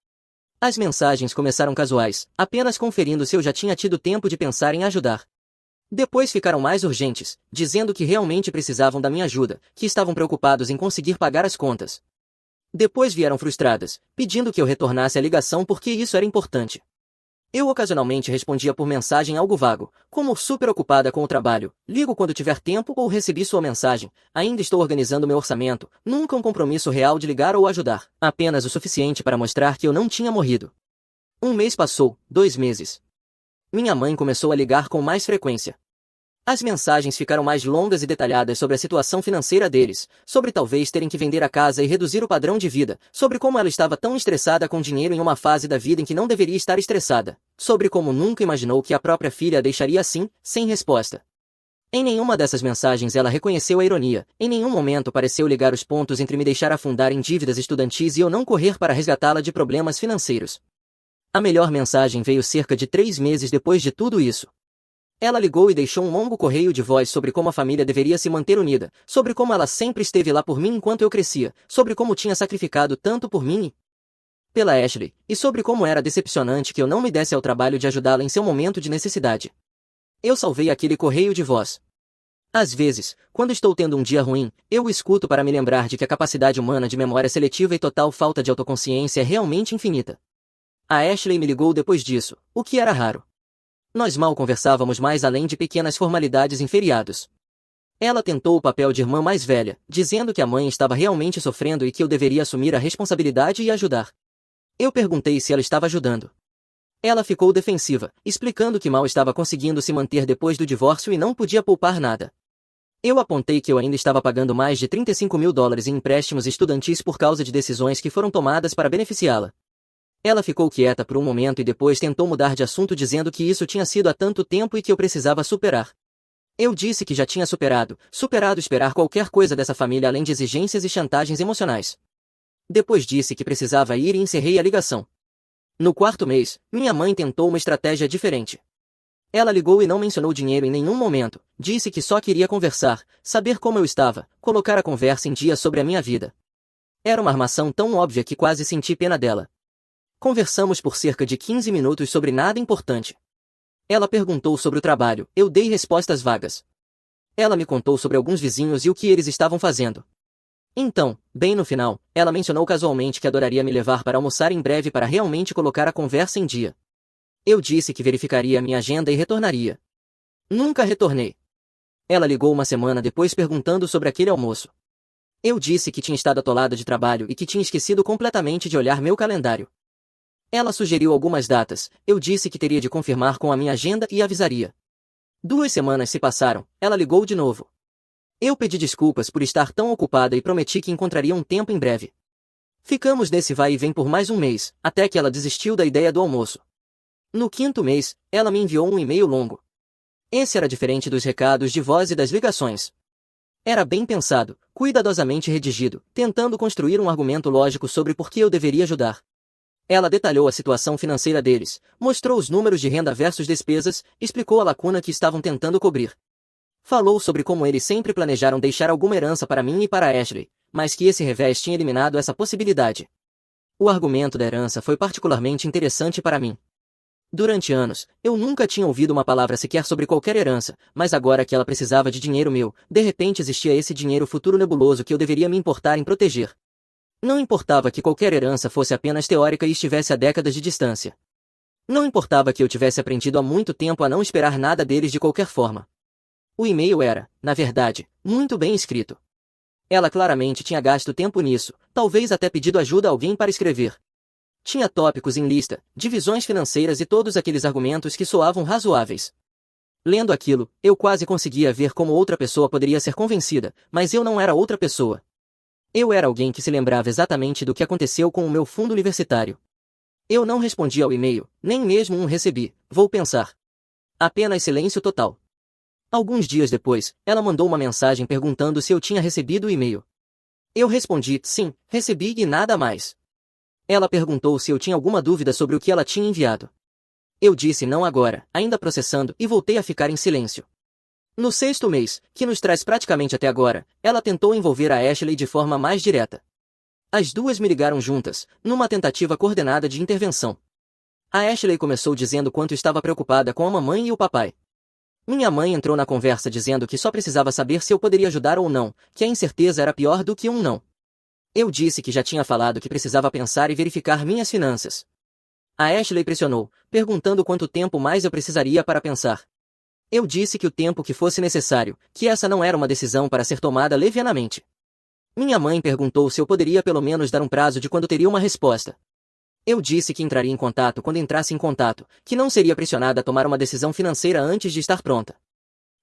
As mensagens começaram casuais, apenas conferindo se eu já tinha tido tempo de pensar em ajudar. Depois ficaram mais urgentes, dizendo que realmente precisavam da minha ajuda, que estavam preocupados em conseguir pagar as contas. Depois vieram frustradas, pedindo que eu retornasse a ligação porque isso era importante. Eu ocasionalmente respondia por mensagem algo vago, como super ocupada com o trabalho, ligo quando tiver tempo ou recebi sua mensagem, ainda estou organizando meu orçamento, nunca um compromisso real de ligar ou ajudar, apenas o suficiente para mostrar que eu não tinha morrido. Um mês passou, 2 meses. Minha mãe começou a ligar com mais frequência. As mensagens ficaram mais longas e detalhadas sobre a situação financeira deles, sobre talvez terem que vender a casa e reduzir o padrão de vida, sobre como ela estava tão estressada com dinheiro em uma fase da vida em que não deveria estar estressada, sobre como nunca imaginou que a própria filha a deixaria assim, sem resposta. Em nenhuma dessas mensagens ela reconheceu a ironia, em nenhum momento pareceu ligar os pontos entre me deixar afundar em dívidas estudantis e eu não correr para resgatá-la de problemas financeiros. A melhor mensagem veio cerca de 3 meses depois de tudo isso. Ela ligou e deixou um longo correio de voz sobre como a família deveria se manter unida, sobre como ela sempre esteve lá por mim enquanto eu crescia, sobre como tinha sacrificado tanto por mim e pela Ashley, e sobre como era decepcionante que eu não me desse ao trabalho de ajudá-la em seu momento de necessidade. Eu salvei aquele correio de voz. Às vezes, quando estou tendo um dia ruim, eu o escuto para me lembrar de que a capacidade humana de memória seletiva e total falta de autoconsciência é realmente infinita. A Ashley me ligou depois disso, o que era raro. Nós mal conversávamos mais além de pequenas formalidades em feriados. Ela tentou o papel de irmã mais velha, dizendo que a mãe estava realmente sofrendo e que eu deveria assumir a responsabilidade e ajudar. Eu perguntei se ela estava ajudando. Ela ficou defensiva, explicando que mal estava conseguindo se manter depois do divórcio e não podia poupar nada. Eu apontei que eu ainda estava pagando mais de $35.000 em empréstimos estudantis por causa de decisões que foram tomadas para beneficiá-la. Ela ficou quieta por um momento e depois tentou mudar de assunto dizendo que isso tinha sido há tanto tempo e que eu precisava superar. Eu disse que já tinha superado esperar qualquer coisa dessa família além de exigências e chantagens emocionais. Depois disse que precisava ir e encerrei a ligação. No quarto mês, minha mãe tentou uma estratégia diferente. Ela ligou e não mencionou dinheiro em nenhum momento, disse que só queria conversar, saber como eu estava, colocar a conversa em dia sobre a minha vida. Era uma armação tão óbvia que quase senti pena dela. Conversamos por cerca de 15 minutos sobre nada importante. Ela perguntou sobre o trabalho, eu dei respostas vagas. Ela me contou sobre alguns vizinhos e o que eles estavam fazendo. Então, bem no final, ela mencionou casualmente que adoraria me levar para almoçar em breve para realmente colocar a conversa em dia. Eu disse que verificaria minha agenda e retornaria. Nunca retornei. Ela ligou uma semana depois perguntando sobre aquele almoço. Eu disse que tinha estado atolada de trabalho e que tinha esquecido completamente de olhar meu calendário. Ela sugeriu algumas datas, eu disse que teria de confirmar com a minha agenda e avisaria. 2 semanas se passaram, ela ligou de novo. Eu pedi desculpas por estar tão ocupada e prometi que encontraria um tempo em breve. Ficamos nesse vai e vem por mais um mês, até que ela desistiu da ideia do almoço. No quinto mês, ela me enviou um e-mail longo. Esse era diferente dos recados de voz e das ligações. Era bem pensado, cuidadosamente redigido, tentando construir um argumento lógico sobre por que eu deveria ajudar. Ela detalhou a situação financeira deles, mostrou os números de renda versus despesas, explicou a lacuna que estavam tentando cobrir. Falou sobre como eles sempre planejaram deixar alguma herança para mim e para Ashley, mas que esse revés tinha eliminado essa possibilidade. O argumento da herança foi particularmente interessante para mim. Durante anos, eu nunca tinha ouvido uma palavra sequer sobre qualquer herança, mas agora que ela precisava de dinheiro meu, de repente existia esse dinheiro futuro nebuloso que eu deveria me importar em proteger. Não importava que qualquer herança fosse apenas teórica e estivesse a décadas de distância. Não importava que eu tivesse aprendido há muito tempo a não esperar nada deles de qualquer forma. O e-mail era, na verdade, muito bem escrito. Ela claramente tinha gasto tempo nisso, talvez até pedido ajuda a alguém para escrever. Tinha tópicos em lista, divisões financeiras e todos aqueles argumentos que soavam razoáveis. Lendo aquilo, eu quase conseguia ver como outra pessoa poderia ser convencida, mas eu não era outra pessoa. Eu era alguém que se lembrava exatamente do que aconteceu com o meu fundo universitário. Eu não respondi ao e-mail, nem mesmo um recebi, vou pensar. Apenas silêncio total. Alguns dias depois, ela mandou uma mensagem perguntando se eu tinha recebido o e-mail. Eu respondi, sim, recebi e nada mais. Ela perguntou se eu tinha alguma dúvida sobre o que ela tinha enviado. Eu disse não agora, ainda processando, e voltei a ficar em silêncio. No sexto mês, que nos traz praticamente até agora, ela tentou envolver a Ashley de forma mais direta. As duas me ligaram juntas, numa tentativa coordenada de intervenção. A Ashley começou dizendo quanto estava preocupada com a mamãe e o papai. Minha mãe entrou na conversa dizendo que só precisava saber se eu poderia ajudar ou não, que a incerteza era pior do que um não. Eu disse que já tinha falado que precisava pensar e verificar minhas finanças. A Ashley pressionou, perguntando quanto tempo mais eu precisaria para pensar. Eu disse que o tempo que fosse necessário, que essa não era uma decisão para ser tomada levianamente. Minha mãe perguntou se eu poderia pelo menos dar um prazo de quando teria uma resposta. Eu disse que entraria em contato quando entrasse em contato, que não seria pressionada a tomar uma decisão financeira antes de estar pronta.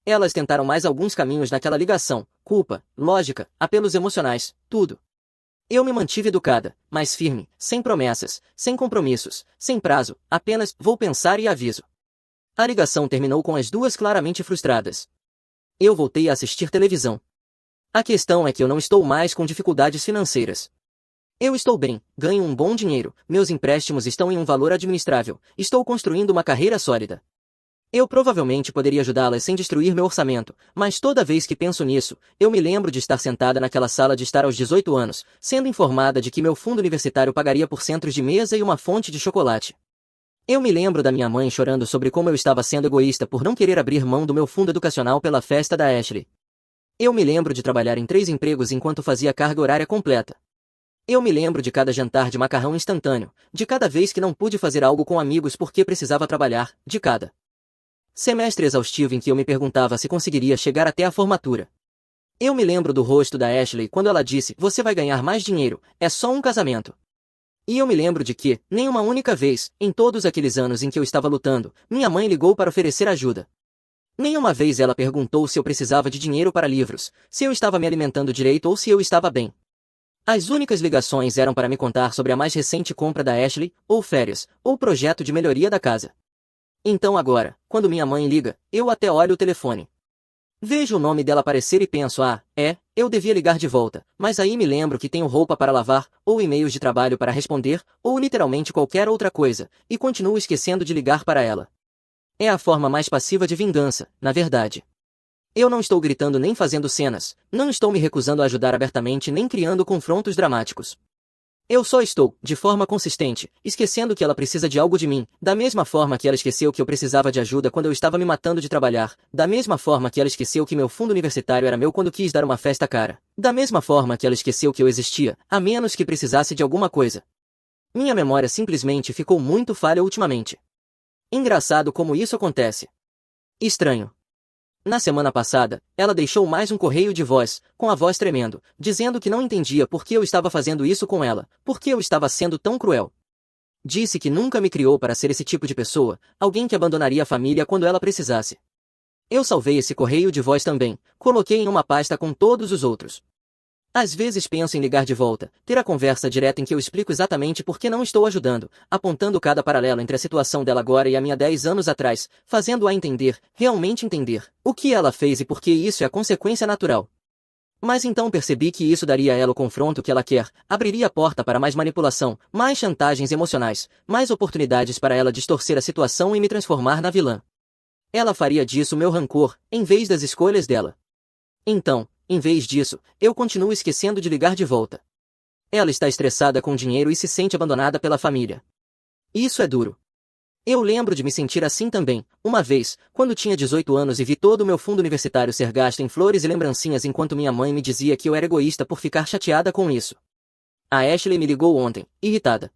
Elas tentaram mais alguns caminhos naquela ligação: culpa, lógica, apelos emocionais, tudo. Eu me mantive educada, mas firme, sem promessas, sem compromissos, sem prazo, apenas vou pensar e aviso. A ligação terminou com as duas claramente frustradas. Eu voltei a assistir televisão. A questão é que eu não estou mais com dificuldades financeiras. Eu estou bem, ganho um bom dinheiro, meus empréstimos estão em um valor administrável, estou construindo uma carreira sólida. Eu provavelmente poderia ajudá-las sem destruir meu orçamento, mas toda vez que penso nisso, eu me lembro de estar sentada naquela sala de estar aos 18 anos, sendo informada de que meu fundo universitário pagaria por centros de mesa e uma fonte de chocolate. Eu me lembro da minha mãe chorando sobre como eu estava sendo egoísta por não querer abrir mão do meu fundo educacional pela festa da Ashley. Eu me lembro de trabalhar em 3 empregos enquanto fazia carga horária completa. Eu me lembro de cada jantar de macarrão instantâneo, de cada vez que não pude fazer algo com amigos porque precisava trabalhar, de cada semestre exaustivo em que eu me perguntava se conseguiria chegar até a formatura. Eu me lembro do rosto da Ashley quando ela disse: "Você vai ganhar mais dinheiro, é só um casamento." E eu me lembro de que, nem uma única vez, em todos aqueles anos em que eu estava lutando, minha mãe ligou para oferecer ajuda. Nenhuma vez ela perguntou se eu precisava de dinheiro para livros, se eu estava me alimentando direito ou se eu estava bem. As únicas ligações eram para me contar sobre a mais recente compra da Ashley, ou férias, ou projeto de melhoria da casa. Então agora, quando minha mãe liga, eu até olho o telefone. Vejo o nome dela aparecer e penso: eu devia ligar de volta, mas aí me lembro que tenho roupa para lavar, ou e-mails de trabalho para responder, ou literalmente qualquer outra coisa, e continuo esquecendo de ligar para ela. É a forma mais passiva de vingança, na verdade. Eu não estou gritando nem fazendo cenas, não estou me recusando a ajudar abertamente nem criando confrontos dramáticos. Eu só estou, de forma consistente, esquecendo que ela precisa de algo de mim, da mesma forma que ela esqueceu que eu precisava de ajuda quando eu estava me matando de trabalhar, da mesma forma que ela esqueceu que meu fundo universitário era meu quando quis dar uma festa cara, da mesma forma que ela esqueceu que eu existia, a menos que precisasse de alguma coisa. Minha memória simplesmente ficou muito falha ultimamente. Engraçado como isso acontece. Estranho. Na semana passada, ela deixou mais um correio de voz, com a voz tremendo, dizendo que não entendia por que eu estava fazendo isso com ela, por que eu estava sendo tão cruel. Disse que nunca me criou para ser esse tipo de pessoa, alguém que abandonaria a família quando ela precisasse. Eu salvei esse correio de voz também, coloquei em uma pasta com todos os outros. Às vezes penso em ligar de volta, ter a conversa direta em que eu explico exatamente por que não estou ajudando, apontando cada paralelo entre a situação dela agora e a minha 10 anos atrás, fazendo-a entender, realmente entender, o que ela fez e por que isso é a consequência natural. Mas então percebi que isso daria a ela o confronto que ela quer, abriria a porta para mais manipulação, mais chantagens emocionais, mais oportunidades para ela distorcer a situação e me transformar na vilã. Ela faria disso meu rancor, em vez das escolhas dela. Então, em vez disso, eu continuo esquecendo de ligar de volta. Ela está estressada com dinheiro e se sente abandonada pela família. Isso é duro. Eu lembro de me sentir assim também, uma vez, quando tinha 18 anos e vi todo o meu fundo universitário ser gasto em flores e lembrancinhas enquanto minha mãe me dizia que eu era egoísta por ficar chateada com isso. A Ashley me ligou ontem, irritada.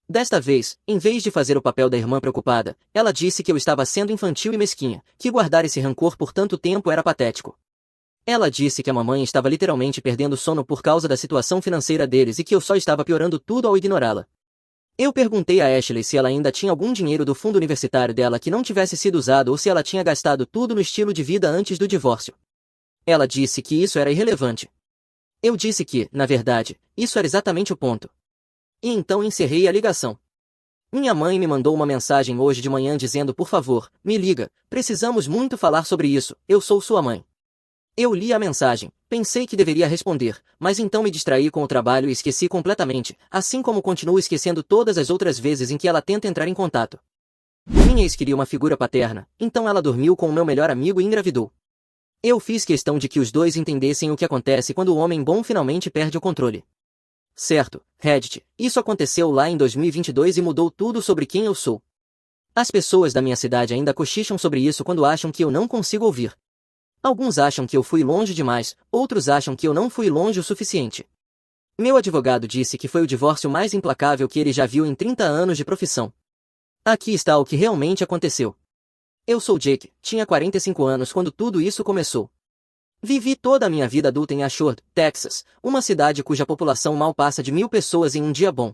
Desta vez, em vez de fazer o papel da irmã preocupada, ela disse que eu estava sendo infantil e mesquinha, que guardar esse rancor por tanto tempo era patético. Ela disse que a mamãe estava literalmente perdendo sono por causa da situação financeira deles e que eu só estava piorando tudo ao ignorá-la. Eu perguntei a Ashley se ela ainda tinha algum dinheiro do fundo universitário dela que não tivesse sido usado ou se ela tinha gastado tudo no estilo de vida antes do divórcio. Ela disse que isso era irrelevante. Eu disse que, na verdade, isso era exatamente o ponto. E então encerrei a ligação. Minha mãe me mandou uma mensagem hoje de manhã dizendo: "Por favor, me liga, precisamos muito falar sobre isso, eu sou sua mãe." Eu li a mensagem, pensei que deveria responder, mas então me distraí com o trabalho e esqueci completamente, assim como continuo esquecendo todas as outras vezes em que ela tenta entrar em contato. Minha ex queria uma figura paterna, então ela dormiu com o meu melhor amigo e engravidou. Eu fiz questão de que os dois entendessem o que acontece quando o homem bom finalmente perde o controle. Certo, Reddit, isso aconteceu lá em 2022 e mudou tudo sobre quem eu sou. As pessoas da minha cidade ainda cochicham sobre isso quando acham que eu não consigo ouvir. Alguns acham que eu fui longe demais, outros acham que eu não fui longe o suficiente. Meu advogado disse que foi o divórcio mais implacável que ele já viu em 30 anos de profissão. Aqui está o que realmente aconteceu. Eu sou Jake, tinha 45 anos quando tudo isso começou. Vivi toda a minha vida adulta em Ashford, Texas, uma cidade cuja população mal passa de 1.000 pessoas em um dia bom.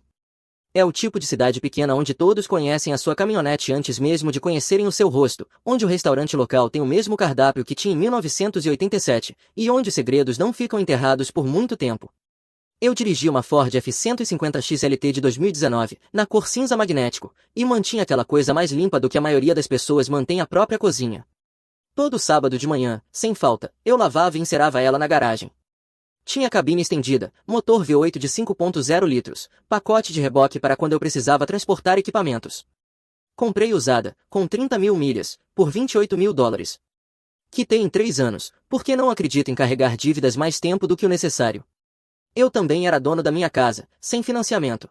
É o tipo de cidade pequena onde todos conhecem a sua caminhonete antes mesmo de conhecerem o seu rosto, onde o restaurante local tem o mesmo cardápio que tinha em 1987, e onde os segredos não ficam enterrados por muito tempo. Eu dirigi uma Ford F-150 XLT de 2019, na cor cinza magnético, e mantinha aquela coisa mais limpa do que a maioria das pessoas mantém a própria cozinha. Todo sábado de manhã, sem falta, eu lavava e encerava ela na garagem. Tinha cabine estendida, motor V8 de 5.0 litros, pacote de reboque para quando eu precisava transportar equipamentos. Comprei usada, com 30 mil milhas, por 28 mil dólares. Quitei em 3 anos, porque não acredito em carregar dívidas mais tempo do que o necessário. Eu também era dono da minha casa, sem financiamento.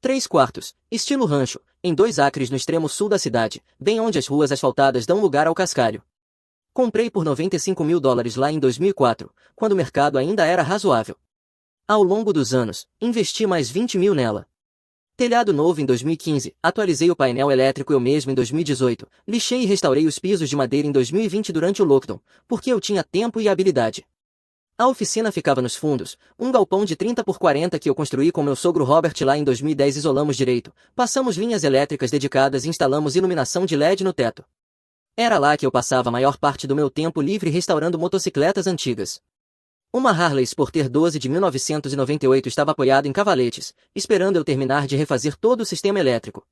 3 quartos, estilo rancho, em 2 acres no extremo sul da cidade, bem onde as ruas asfaltadas dão lugar ao cascalho. Comprei por 95 mil dólares lá em 2004, quando o mercado ainda era razoável. Ao longo dos anos, investi mais 20 mil nela. Telhado novo em 2015, atualizei o painel elétrico eu mesmo em 2018, lixei e restaurei os pisos de madeira em 2020 durante o lockdown, porque eu tinha tempo e habilidade. A oficina ficava nos fundos, um galpão de 30 por 40 que eu construí com meu sogro Robert lá em 2010 isolamos direito, passamos linhas elétricas dedicadas e instalamos iluminação de LED no teto. Era lá que eu passava a maior parte do meu tempo livre restaurando motocicletas antigas. Uma Harley Sporter 12 de 1998 estava apoiada em cavaletes, esperando eu terminar de refazer todo o sistema elétrico.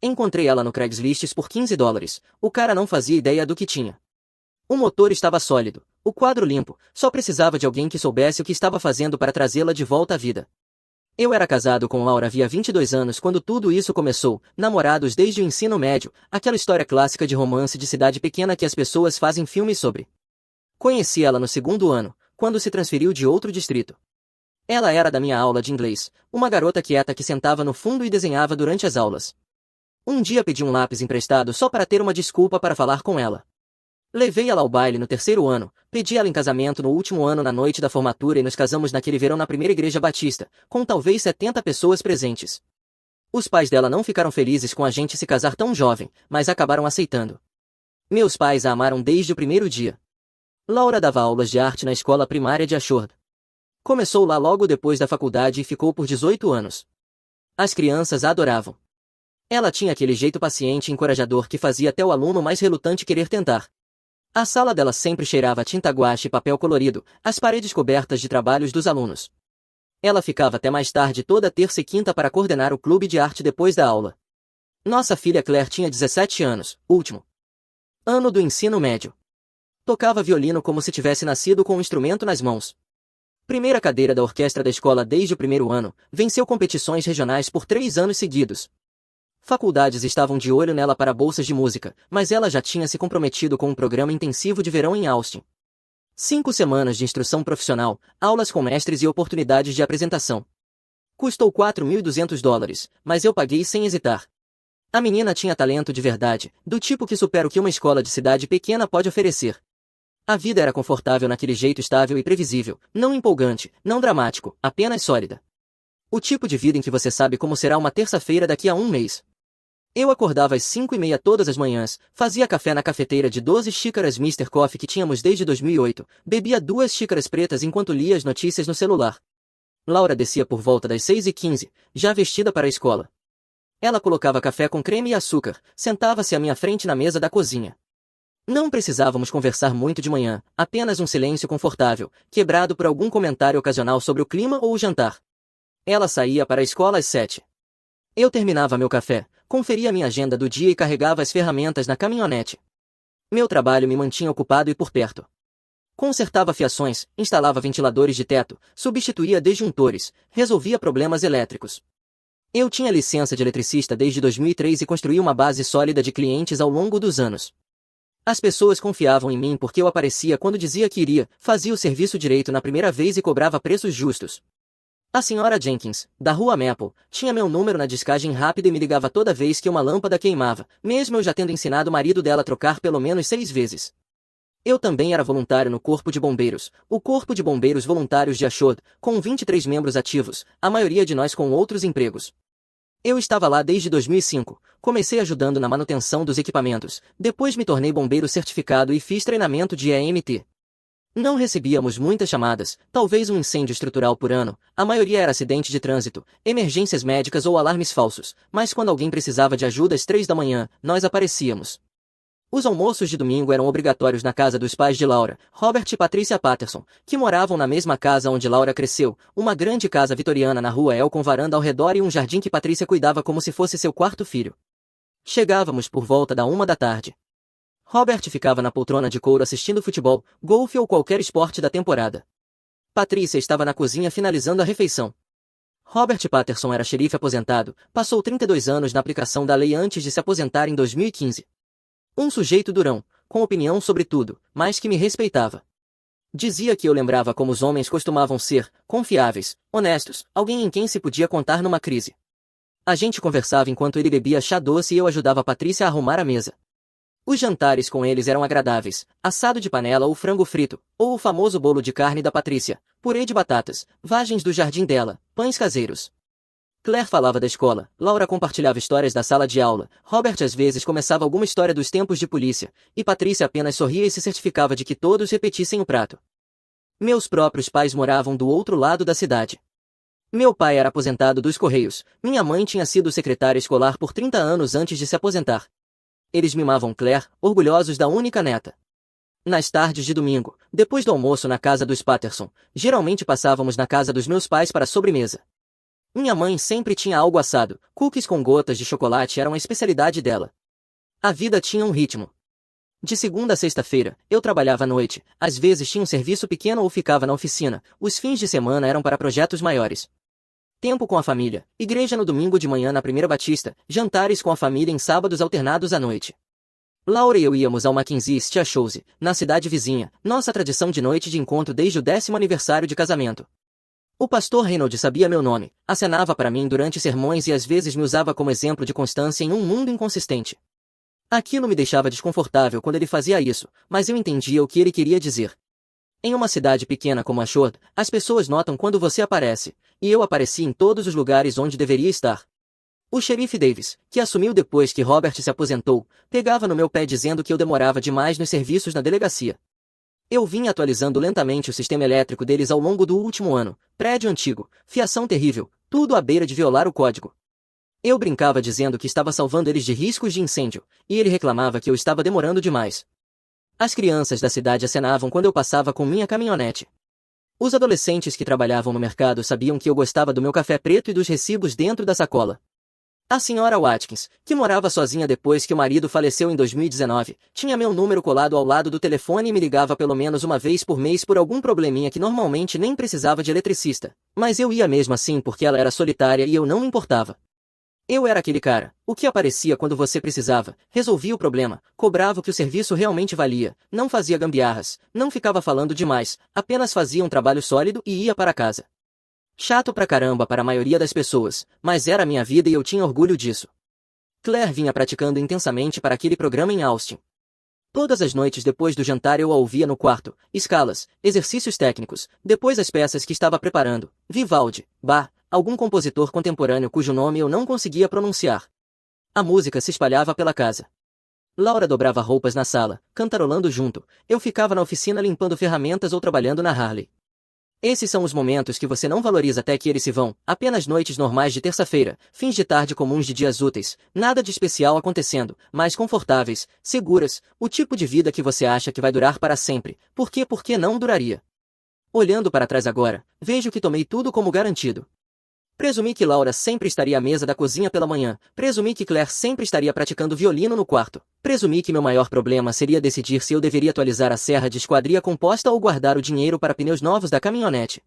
Encontrei ela no Craigslist por 15 dólares, o cara não fazia ideia do que tinha. O motor estava sólido, o quadro limpo, só precisava de alguém que soubesse o que estava fazendo para trazê-la de volta à vida. Eu era casado com Laura havia 22 anos quando tudo isso começou, namorados desde o ensino médio, aquela história clássica de romance de cidade pequena que as pessoas fazem filmes sobre. Conheci ela no 2º ano, quando se transferiu de outro distrito. Ela era da minha aula de inglês, uma garota quieta que sentava no fundo e desenhava durante as aulas. Um dia pedi um lápis emprestado só para ter uma desculpa para falar com ela. Levei ela ao baile no 3º ano, pedi ela em casamento no último ano na noite da formatura e nos casamos naquele verão na primeira igreja batista, com talvez 70 pessoas presentes. Os pais dela não ficaram felizes com a gente se casar tão jovem, mas acabaram aceitando. Meus pais a amaram desde o primeiro dia. Laura dava aulas de arte na escola primária de Ashford. Começou lá logo depois da faculdade e ficou por 18 anos. As crianças a adoravam. Ela tinha aquele jeito paciente e encorajador que fazia até o aluno mais relutante querer tentar. A sala dela sempre cheirava a tinta guache e papel colorido, as paredes cobertas de trabalhos dos alunos. Ela ficava até mais tarde toda terça e quinta para coordenar o clube de arte depois da aula. Nossa filha Claire tinha 17 anos, último ano do ensino médio. Tocava violino como se tivesse nascido com um instrumento nas mãos. Primeira cadeira da orquestra da escola desde o 1º ano, venceu competições regionais por 3 anos seguidos. Faculdades estavam de olho nela para bolsas de música, mas ela já tinha se comprometido com um programa intensivo de verão em Austin. 5 semanas de instrução profissional, aulas com mestres e oportunidades de apresentação. Custou 4.200 dólares, mas eu paguei sem hesitar. A menina tinha talento de verdade, do tipo que supera o que uma escola de cidade pequena pode oferecer. A vida era confortável naquele jeito estável e previsível, não empolgante, não dramático, apenas sólida. O tipo de vida em que você sabe como será uma terça-feira daqui a um mês. Eu acordava às 5h30 todas as manhãs, fazia café na cafeteira de 12 xícaras Mr. Coffee que tínhamos desde 2008, bebia 2 xícaras pretas enquanto lia as notícias no celular. Laura descia por volta das 6h15, já vestida para a escola. Ela colocava café com creme e açúcar, sentava-se à minha frente na mesa da cozinha. Não precisávamos conversar muito de manhã, apenas um silêncio confortável, quebrado por algum comentário ocasional sobre o clima ou o jantar. Ela saía para a escola às 7. Eu terminava meu café, conferia minha agenda do dia e carregava as ferramentas na caminhonete. Meu trabalho me mantinha ocupado e por perto. Consertava fiações, instalava ventiladores de teto, substituía disjuntores, resolvia problemas elétricos. Eu tinha licença de eletricista desde 2003 e construí uma base sólida de clientes ao longo dos anos. As pessoas confiavam em mim porque eu aparecia quando dizia que iria, fazia o serviço direito na primeira vez e cobrava preços justos. A senhora Jenkins, da rua Maple, tinha meu número na descagem rápida e me ligava toda vez que uma lâmpada queimava, mesmo eu já tendo ensinado o marido dela a trocar pelo menos 6 vezes. Eu também era voluntário no Corpo de Bombeiros, o Corpo de Bombeiros Voluntários de Ashford, com 23 membros ativos, a maioria de nós com outros empregos. Eu estava lá desde 2005, comecei ajudando na manutenção dos equipamentos, depois me tornei bombeiro certificado e fiz treinamento de EMT. Não recebíamos muitas chamadas, talvez um incêndio estrutural por ano, a maioria era acidente de trânsito, emergências médicas ou alarmes falsos, mas quando alguém precisava de ajuda às 3 da manhã, nós aparecíamos. Os almoços de domingo eram obrigatórios na casa dos pais de Laura, Robert e Patricia Patterson, que moravam na mesma casa onde Laura cresceu, uma grande casa vitoriana na rua El com varanda ao redor e um jardim que Patricia cuidava como se fosse seu quarto filho. Chegávamos por volta da 1 da tarde. Robert ficava na poltrona de couro assistindo futebol, golfe ou qualquer esporte da temporada. Patricia estava na cozinha finalizando a refeição. Robert Patterson era xerife aposentado, passou 32 anos na aplicação da lei antes de se aposentar em 2015. Um sujeito durão, com opinião sobre tudo, mas que me respeitava. Dizia que eu lembrava como os homens costumavam ser, confiáveis, honestos, alguém em quem se podia contar numa crise. A gente conversava enquanto ele bebia chá doce e eu ajudava a Patricia a arrumar a mesa. Os jantares com eles eram agradáveis, assado de panela ou frango frito, ou o famoso bolo de carne da Patrícia, purê de batatas, vagens do jardim dela, pães caseiros. Claire falava da escola, Laura compartilhava histórias da sala de aula, Robert às vezes começava alguma história dos tempos de polícia, e Patrícia apenas sorria e se certificava de que todos repetissem o prato. Meus próprios pais moravam do outro lado da cidade. Meu pai era aposentado dos Correios, minha mãe tinha sido secretária escolar por 30 anos antes de se aposentar. Eles mimavam Claire, orgulhosos da única neta. Nas tardes de domingo, depois do almoço na casa dos Patterson, geralmente passávamos na casa dos meus pais para a sobremesa. Minha mãe sempre tinha algo assado, cookies com gotas de chocolate eram a especialidade dela. A vida tinha um ritmo. De segunda a sexta-feira, eu trabalhava à noite, às vezes tinha um serviço pequeno ou ficava na oficina, os fins de semana eram para projetos maiores. Tempo com a família, igreja no domingo de manhã na Primeira Batista, jantares com a família em sábados alternados à noite. Laura e eu íamos ao Mackenzie's Tea Shows, na cidade vizinha, nossa tradição de noite de encontro desde o 10º aniversário de casamento. O pastor Reynolds sabia meu nome, acenava para mim durante sermões e às vezes me usava como exemplo de constância em um mundo inconsistente. Aquilo me deixava desconfortável quando ele fazia isso, mas eu entendia o que ele queria dizer. Em uma cidade pequena como Ashford, as pessoas notam quando você aparece, e eu apareci em todos os lugares onde deveria estar. O xerife Davis, que assumiu depois que Robert se aposentou, pegava no meu pé dizendo que eu demorava demais nos serviços na delegacia. Eu vinha atualizando lentamente o sistema elétrico deles ao longo do último ano, prédio antigo, fiação terrível, tudo à beira de violar o código. Eu brincava dizendo que estava salvando eles de riscos de incêndio, e ele reclamava que eu estava demorando demais. As crianças da cidade acenavam quando eu passava com minha caminhonete. Os adolescentes que trabalhavam no mercado sabiam que eu gostava do meu café preto e dos recibos dentro da sacola. A senhora Watkins, que morava sozinha depois que o marido faleceu em 2019, tinha meu número colado ao lado do telefone e me ligava pelo menos uma vez por mês por algum probleminha que normalmente nem precisava de eletricista, mas eu ia mesmo assim porque ela era solitária e eu não me importava. Eu era aquele cara, o que aparecia quando você precisava, resolvia o problema, cobrava o que o serviço realmente valia, não fazia gambiarras, não ficava falando demais, apenas fazia um trabalho sólido e ia para casa. Chato pra caramba para a maioria das pessoas, mas era a minha vida e eu tinha orgulho disso. Claire vinha praticando intensamente para aquele programa em Austin. Todas as noites depois do jantar eu a ouvia no quarto, escalas, exercícios técnicos, depois as peças que estava preparando, Vivaldi, Bach, algum compositor contemporâneo cujo nome eu não conseguia pronunciar. A música se espalhava pela casa. Laura dobrava roupas na sala, cantarolando junto, eu ficava na oficina limpando ferramentas ou trabalhando na Harley. Esses são os momentos que você não valoriza até que eles se vão, apenas noites normais de terça-feira, fins de tarde comuns de dias úteis, nada de especial acontecendo, mas confortáveis, seguras, o tipo de vida que você acha que vai durar para sempre, porque não duraria. Olhando para trás agora, vejo que tomei tudo como garantido. Presumi que Laura sempre estaria à mesa da cozinha pela manhã, presumi que Claire sempre estaria praticando violino no quarto, presumi que meu maior problema seria decidir se eu deveria atualizar a serra de esquadria composta ou guardar o dinheiro para pneus novos da caminhonete.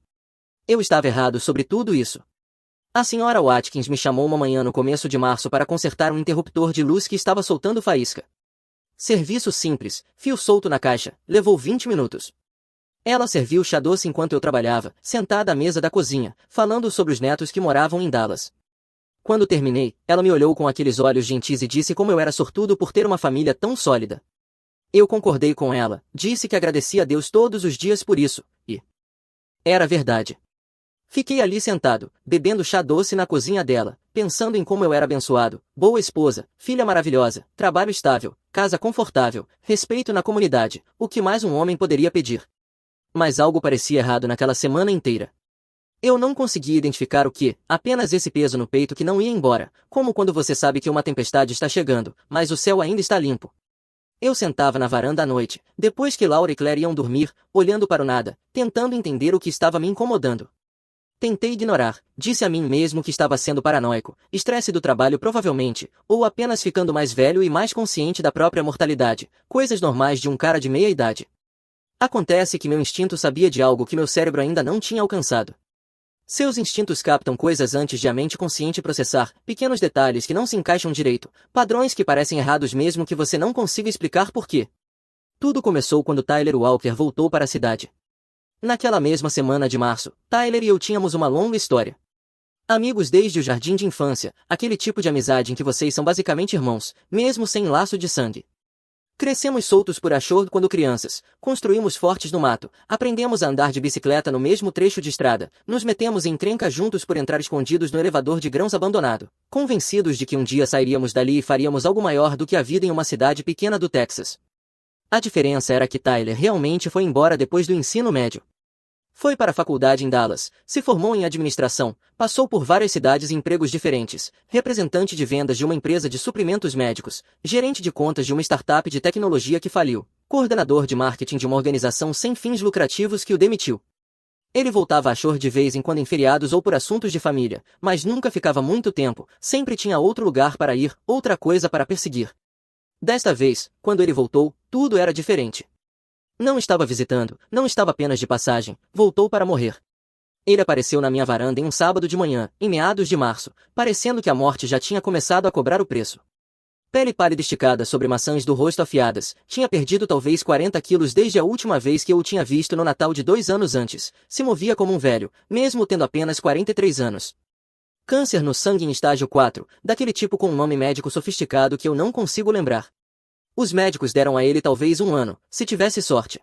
Eu estava errado sobre tudo isso. A senhora Watkins me chamou uma manhã no começo de março para consertar um interruptor de luz que estava soltando faísca. Serviço simples, fio solto na caixa, levou 20 minutos. Ela serviu chá doce enquanto eu trabalhava, sentada à mesa da cozinha, falando sobre os netos que moravam em Dallas. Quando terminei, ela me olhou com aqueles olhos gentis e disse como eu era sortudo por ter uma família tão sólida. Eu concordei com ela, disse que agradecia a Deus todos os dias por isso, e... era verdade. Fiquei ali sentado, bebendo chá doce na cozinha dela, pensando em como eu era abençoado, boa esposa, filha maravilhosa, trabalho estável, casa confortável, respeito na comunidade, o que mais um homem poderia pedir. Mas algo parecia errado naquela semana inteira. Eu não conseguia identificar o que, apenas esse peso no peito que não ia embora, como quando você sabe que uma tempestade está chegando, mas o céu ainda está limpo. Eu sentava na varanda à noite, depois que Laura e Claire iam dormir, olhando para o nada, tentando entender o que estava me incomodando. Tentei ignorar, disse a mim mesmo que estava sendo paranoico, estresse do trabalho provavelmente, ou apenas ficando mais velho e mais consciente da própria mortalidade, coisas normais de um cara de meia idade. Acontece que meu instinto sabia de algo que meu cérebro ainda não tinha alcançado. Seus instintos captam coisas antes de a mente consciente processar, pequenos detalhes que não se encaixam direito, padrões que parecem errados mesmo que você não consiga explicar por quê. Tudo começou quando Tyler Walker voltou para a cidade. Naquela mesma semana de março, Tyler e eu tínhamos uma longa história. Amigos desde o jardim de infância, aquele tipo de amizade em que vocês são basicamente irmãos, mesmo sem laço de sangue. Crescemos soltos por achor quando crianças, construímos fortes no mato, aprendemos a andar de bicicleta no mesmo trecho de estrada, nos metemos em encrenca juntos por entrar escondidos no elevador de grãos abandonado, convencidos de que um dia sairíamos dali e faríamos algo maior do que a vida em uma cidade pequena do Texas. A diferença era que Tyler realmente foi embora depois do ensino médio. Foi para a faculdade em Dallas, se formou em administração, passou por várias cidades e empregos diferentes, representante de vendas de uma empresa de suprimentos médicos, gerente de contas de uma startup de tecnologia que faliu, coordenador de marketing de uma organização sem fins lucrativos que o demitiu. Ele voltava a Shore de vez em quando em feriados ou por assuntos de família, mas nunca ficava muito tempo, sempre tinha outro lugar para ir, outra coisa para perseguir. Desta vez, quando ele voltou, tudo era diferente. Não estava visitando, não estava apenas de passagem, voltou para morrer. Ele apareceu na minha varanda em um sábado de manhã, em meados de março, parecendo que a morte já tinha começado a cobrar o preço. Pele pálida esticada sobre maçãs do rosto afiadas, tinha perdido talvez 40 quilos desde a última vez que eu o tinha visto no Natal de 2 anos antes, se movia como um velho, mesmo tendo apenas 43 anos. Câncer no sangue em estágio 4, daquele tipo com um nome médico sofisticado que eu não consigo lembrar. Os médicos deram a ele talvez 1 ano, se tivesse sorte.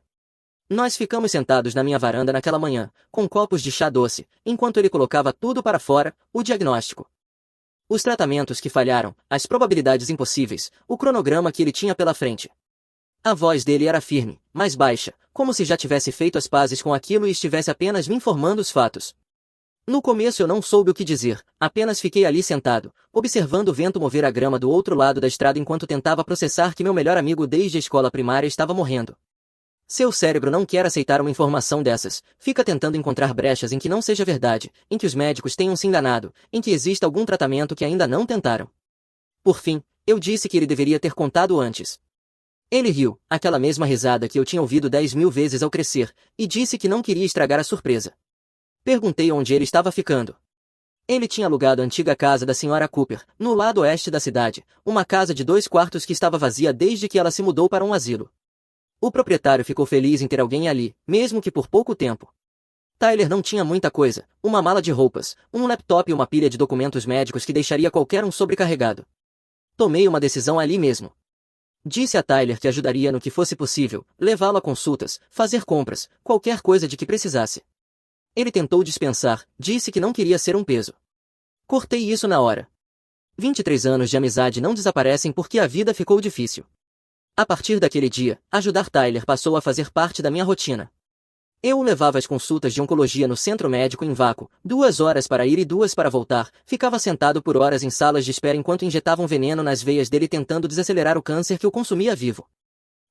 Nós ficamos sentados na minha varanda naquela manhã, com copos de chá doce, enquanto ele colocava tudo para fora, o diagnóstico. Os tratamentos que falharam, as probabilidades impossíveis, o cronograma que ele tinha pela frente. A voz dele era firme, mais baixa, como se já tivesse feito as pazes com aquilo e estivesse apenas me informando os fatos. No começo eu não soube o que dizer, apenas fiquei ali sentado, observando o vento mover a grama do outro lado da estrada enquanto tentava processar que meu melhor amigo desde a escola primária estava morrendo. Seu cérebro não quer aceitar uma informação dessas, fica tentando encontrar brechas em que não seja verdade, em que os médicos tenham se enganado, em que exista algum tratamento que ainda não tentaram. Por fim, eu disse que ele deveria ter contado antes. Ele riu, aquela mesma risada que eu tinha ouvido 10.000 vezes ao crescer, e disse que não queria estragar a surpresa. Perguntei onde ele estava ficando. Ele tinha alugado a antiga casa da Sra. Cooper, no lado oeste da cidade, uma casa de 2 quartos que estava vazia desde que ela se mudou para um asilo. O proprietário ficou feliz em ter alguém ali, mesmo que por pouco tempo. Tyler não tinha muita coisa, uma mala de roupas, um laptop e uma pilha de documentos médicos que deixaria qualquer um sobrecarregado. Tomei uma decisão ali mesmo. Disse a Tyler que ajudaria no que fosse possível, levá-lo a consultas, fazer compras, qualquer coisa de que precisasse. Ele tentou dispensar, disse que não queria ser um peso. Cortei isso na hora. 23 anos de amizade não desaparecem porque a vida ficou difícil. A partir daquele dia, ajudar Tyler passou a fazer parte da minha rotina. Eu o levava às consultas de oncologia no centro médico em vácuo, 2 horas para ir e 2 para voltar, ficava sentado por horas em salas de espera enquanto injetavam veneno nas veias dele tentando desacelerar o câncer que o consumia vivo.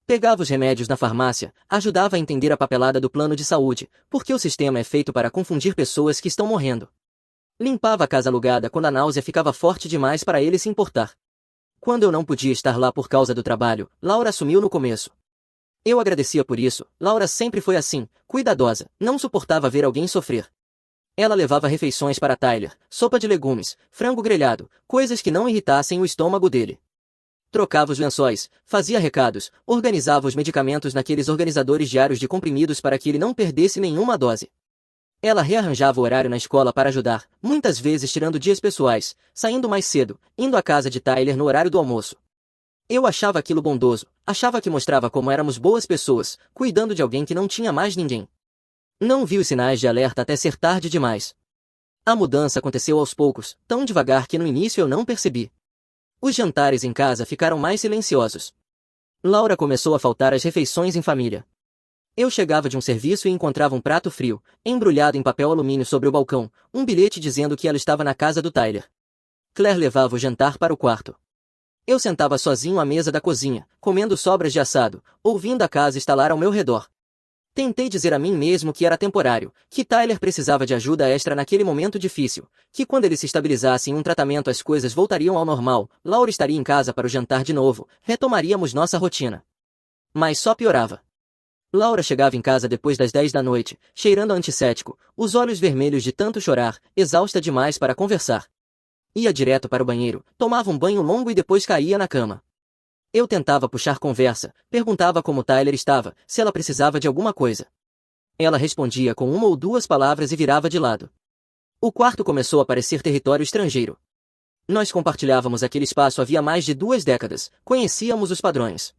Pegava os remédios na farmácia, ajudava a entender a papelada do plano de saúde, porque o sistema é feito para confundir pessoas que estão morrendo. Limpava a casa alugada quando a náusea ficava forte demais para ele se importar. Quando eu não podia estar lá por causa do trabalho, Laura assumiu no começo. Eu agradecia por isso, Laura sempre foi assim, cuidadosa, não suportava ver alguém sofrer. Ela levava refeições para Tyler, sopa de legumes, frango grelhado, coisas que não irritassem o estômago dele. Trocava os lençóis, fazia recados, organizava os medicamentos naqueles organizadores diários de comprimidos para que ele não perdesse nenhuma dose. Ela rearranjava o horário na escola para ajudar, muitas vezes tirando dias pessoais, saindo mais cedo, indo à casa de Tyler no horário do almoço. Eu achava aquilo bondoso, achava que mostrava como éramos boas pessoas, cuidando de alguém que não tinha mais ninguém. Não vi os sinais de alerta até ser tarde demais. A mudança aconteceu aos poucos, tão devagar que no início eu não percebi. Os jantares em casa ficaram mais silenciosos. Laura começou a faltar às refeições em família. Eu chegava de um serviço e encontrava um prato frio, embrulhado em papel alumínio sobre o balcão, um bilhete dizendo que ela estava na casa do Tyler. Claire levava o jantar para o quarto. Eu sentava sozinho à mesa da cozinha, comendo sobras de assado, ouvindo a casa estalar ao meu redor. Tentei dizer a mim mesmo que era temporário, que Tyler precisava de ajuda extra naquele momento difícil, que quando ele se estabilizasse em um tratamento as coisas voltariam ao normal, Laura estaria em casa para o jantar de novo, retomaríamos nossa rotina. Mas só piorava. Laura chegava em casa depois das 10 da noite, cheirando a antisséptico, os olhos vermelhos de tanto chorar, exausta demais para conversar. Ia direto para o banheiro, tomava um banho longo e depois caía na cama. Eu tentava puxar conversa, perguntava como Tyler estava, se ela precisava de alguma coisa. Ela respondia com uma ou duas palavras e virava de lado. O quarto começou a parecer território estrangeiro. Nós compartilhávamos aquele espaço havia mais de 2 décadas, conhecíamos os padrões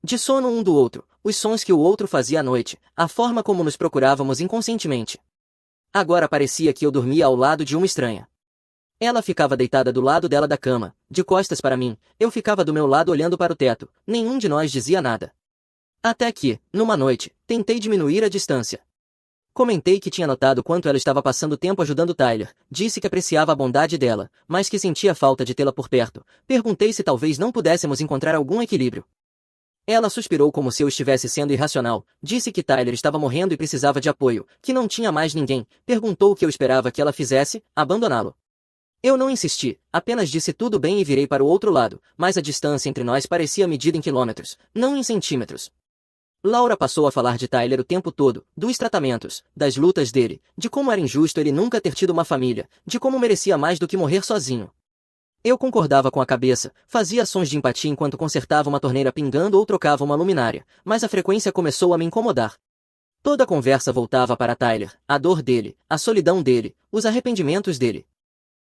de sono um do outro, os sons que o outro fazia à noite, a forma como nos procurávamos inconscientemente. Agora parecia que eu dormia ao lado de uma estranha. Ela ficava deitada do lado dela da cama, de costas para mim, eu ficava do meu lado olhando para o teto, nenhum de nós dizia nada. Até que, numa noite, tentei diminuir a distância. Comentei que tinha notado quanto ela estava passando tempo ajudando Tyler, disse que apreciava a bondade dela, mas que sentia falta de tê-la por perto, perguntei se talvez não pudéssemos encontrar algum equilíbrio. Ela suspirou como se eu estivesse sendo irracional, disse que Tyler estava morrendo e precisava de apoio, que não tinha mais ninguém, perguntou o que eu esperava que ela fizesse, abandoná-lo. Eu não insisti, apenas disse tudo bem e virei para o outro lado, mas a distância entre nós parecia medida em quilômetros, não em centímetros. Laura passou a falar de Tyler o tempo todo, dos tratamentos, das lutas dele, de como era injusto ele nunca ter tido uma família, de como merecia mais do que morrer sozinho. Eu concordava com a cabeça, fazia sons de empatia enquanto consertava uma torneira pingando ou trocava uma luminária, mas a frequência começou a me incomodar. Toda a conversa voltava para Tyler, a dor dele, a solidão dele, os arrependimentos dele.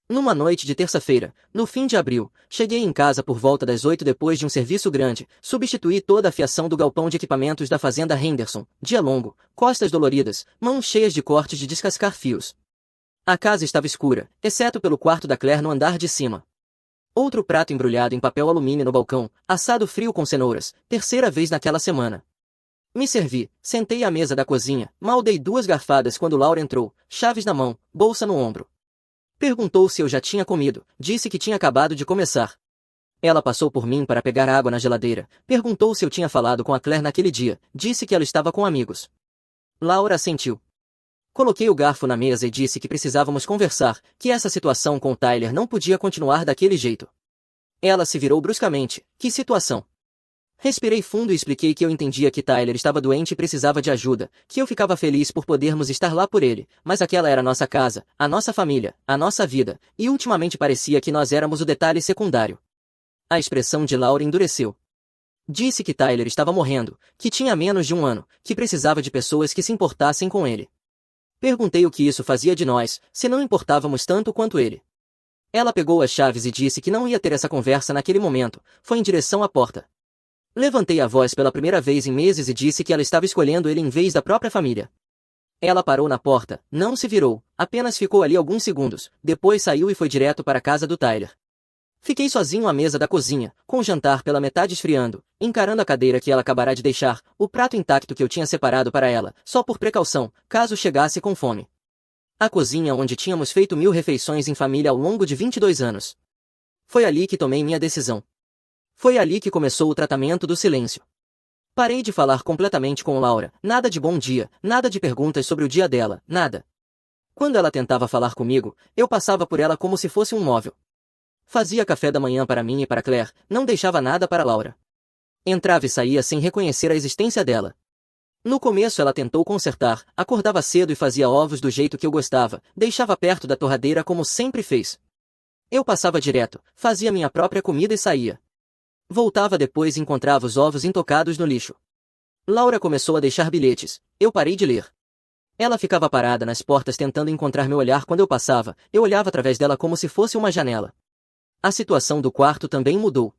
Numa noite de terça-feira, no fim de abril, cheguei em casa por volta das 8 depois de um serviço grande, substituí toda a fiação do galpão de equipamentos da fazenda Henderson, dia longo, costas doloridas, mãos cheias de cortes de descascar fios. A casa estava escura, exceto pelo quarto da Claire no andar de cima. Outro prato embrulhado em papel alumínio no balcão, assado frio com cenouras, terceira vez naquela semana. Me servi, sentei à mesa da cozinha, mal dei 2 garfadas quando Laura entrou, chaves na mão, bolsa no ombro. Perguntou se eu já tinha comido, disse que tinha acabado de começar. Ela passou por mim para pegar água na geladeira, perguntou se eu tinha falado com a Claire naquele dia, disse que ela estava com amigos. Laura assentiu. Coloquei o garfo na mesa e disse que precisávamos conversar, que essa situação com o Tyler não podia continuar daquele jeito. Ela se virou bruscamente. Que situação? Respirei fundo e expliquei que eu entendia que Tyler estava doente e precisava de ajuda, que eu ficava feliz por podermos estar lá por ele, mas aquela era a nossa casa, a nossa família, a nossa vida, e ultimamente parecia que nós éramos o detalhe secundário. A expressão de Laura endureceu. Disse que Tyler estava morrendo, que tinha menos de 1 ano, que precisava de pessoas que se importassem com ele. Perguntei o que isso fazia de nós, se não importávamos tanto quanto ele. Ela pegou as chaves e disse que não ia ter essa conversa naquele momento, foi em direção à porta. Levantei a voz pela primeira vez em meses e disse que ela estava escolhendo ele em vez da própria família. Ela parou na porta, não se virou, apenas ficou ali alguns segundos, depois saiu e foi direto para a casa do Tyler. Fiquei sozinho à mesa da cozinha, com o jantar pela metade esfriando, encarando a cadeira que ela acabará de deixar, o prato intacto que eu tinha separado para ela, só por precaução, caso chegasse com fome. A cozinha onde tínhamos feito 1000 refeições em família ao longo de 22 anos. Foi ali que tomei minha decisão. Foi ali que começou o tratamento do silêncio. Parei de falar completamente com Laura, nada de bom dia, nada de perguntas sobre o dia dela, nada. Quando ela tentava falar comigo, eu passava por ela como se fosse um móvel. Fazia café da manhã para mim e para Claire, não deixava nada para Laura. Entrava e saía sem reconhecer a existência dela. No começo ela tentou consertar, acordava cedo e fazia ovos do jeito que eu gostava, deixava perto da torradeira como sempre fez. Eu passava direto, fazia minha própria comida e saía. Voltava depois e encontrava os ovos intocados no lixo. Laura começou a deixar bilhetes, eu parei de ler. Ela ficava parada nas portas tentando encontrar meu olhar quando eu passava, eu olhava através dela como se fosse uma janela. A situação do quarto também mudou.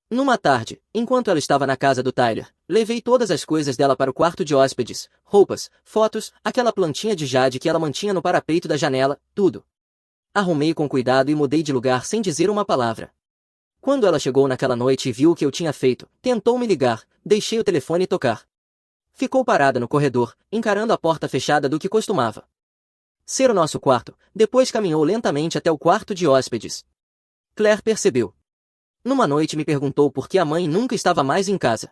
Numa tarde, enquanto ela estava na casa do Tyler, levei todas as coisas dela para o quarto de hóspedes, roupas, fotos, aquela plantinha de jade que ela mantinha no parapeito da janela, tudo. Arrumei com cuidado e mudei de lugar sem dizer uma palavra. Quando ela chegou naquela noite e viu o que eu tinha feito, tentou me ligar, deixei o telefone tocar. Ficou parada no corredor, encarando a porta fechada do que costumava ser o nosso quarto, depois caminhou lentamente até o quarto de hóspedes. Claire percebeu. Numa noite me perguntou por que a mãe nunca estava mais em casa.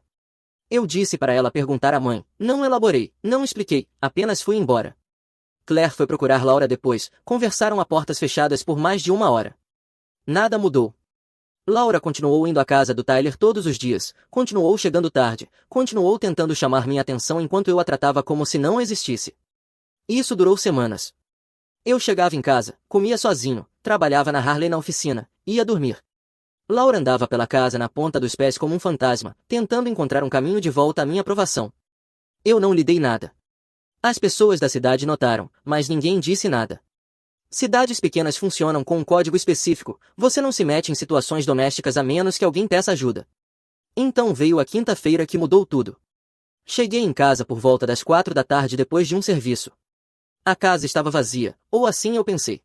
Eu disse para ela perguntar à mãe, não elaborei, não expliquei, apenas fui embora. Claire foi procurar Laura depois, conversaram a portas fechadas por mais de 1 hora. Nada mudou. Laura continuou indo à casa do Tyler todos os dias, continuou chegando tarde, continuou tentando chamar minha atenção enquanto eu a tratava como se não existisse. Isso durou semanas. Eu chegava em casa, comia sozinho, trabalhava na Harley na oficina, ia dormir. Laura andava pela casa na ponta dos pés como um fantasma, tentando encontrar um caminho de volta à minha aprovação. Eu não lhe dei nada. As pessoas da cidade notaram, mas ninguém disse nada. Cidades pequenas funcionam com um código específico, você não se mete em situações domésticas a menos que alguém peça ajuda. Então veio a quinta-feira que mudou tudo. Cheguei em casa por volta das 4 da tarde depois de um serviço. A casa estava vazia, ou assim eu pensei.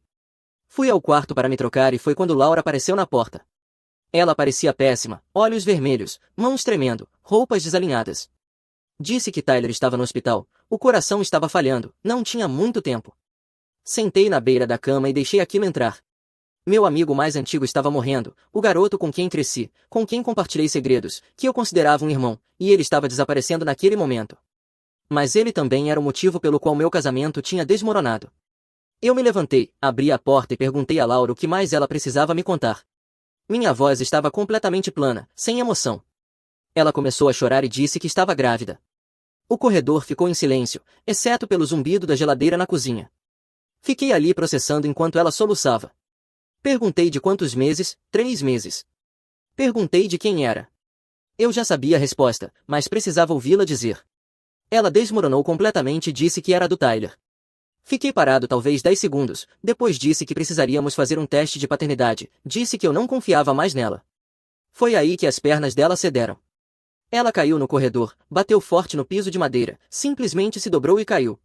Fui ao quarto para me trocar e foi quando Laura apareceu na porta. Ela parecia péssima, olhos vermelhos, mãos tremendo, roupas desalinhadas. Disse que Tyler estava no hospital, o coração estava falhando, não tinha muito tempo. Sentei na beira da cama e deixei aquilo entrar. Meu amigo mais antigo estava morrendo, o garoto com quem cresci, com quem compartilhei segredos, que eu considerava um irmão, e ele estava desaparecendo naquele momento. Mas ele também era o motivo pelo qual meu casamento tinha desmoronado. Eu me levantei, abri a porta e perguntei a Laura o que mais ela precisava me contar. Minha voz estava completamente plana, sem emoção. Ela começou a chorar e disse que estava grávida. O corredor ficou em silêncio, exceto pelo zumbido da geladeira na cozinha. Fiquei ali processando enquanto ela soluçava. Perguntei de quantos meses, 3 meses. Perguntei de quem era. Eu já sabia a resposta, mas precisava ouvi-la dizer. Ela desmoronou completamente e disse que era do Tyler. Fiquei parado talvez 10 segundos, depois disse que precisaríamos fazer um teste de paternidade, disse que eu não confiava mais nela. Foi aí que as pernas dela cederam. Ela caiu no corredor, bateu forte no piso de madeira, simplesmente se dobrou e caiu.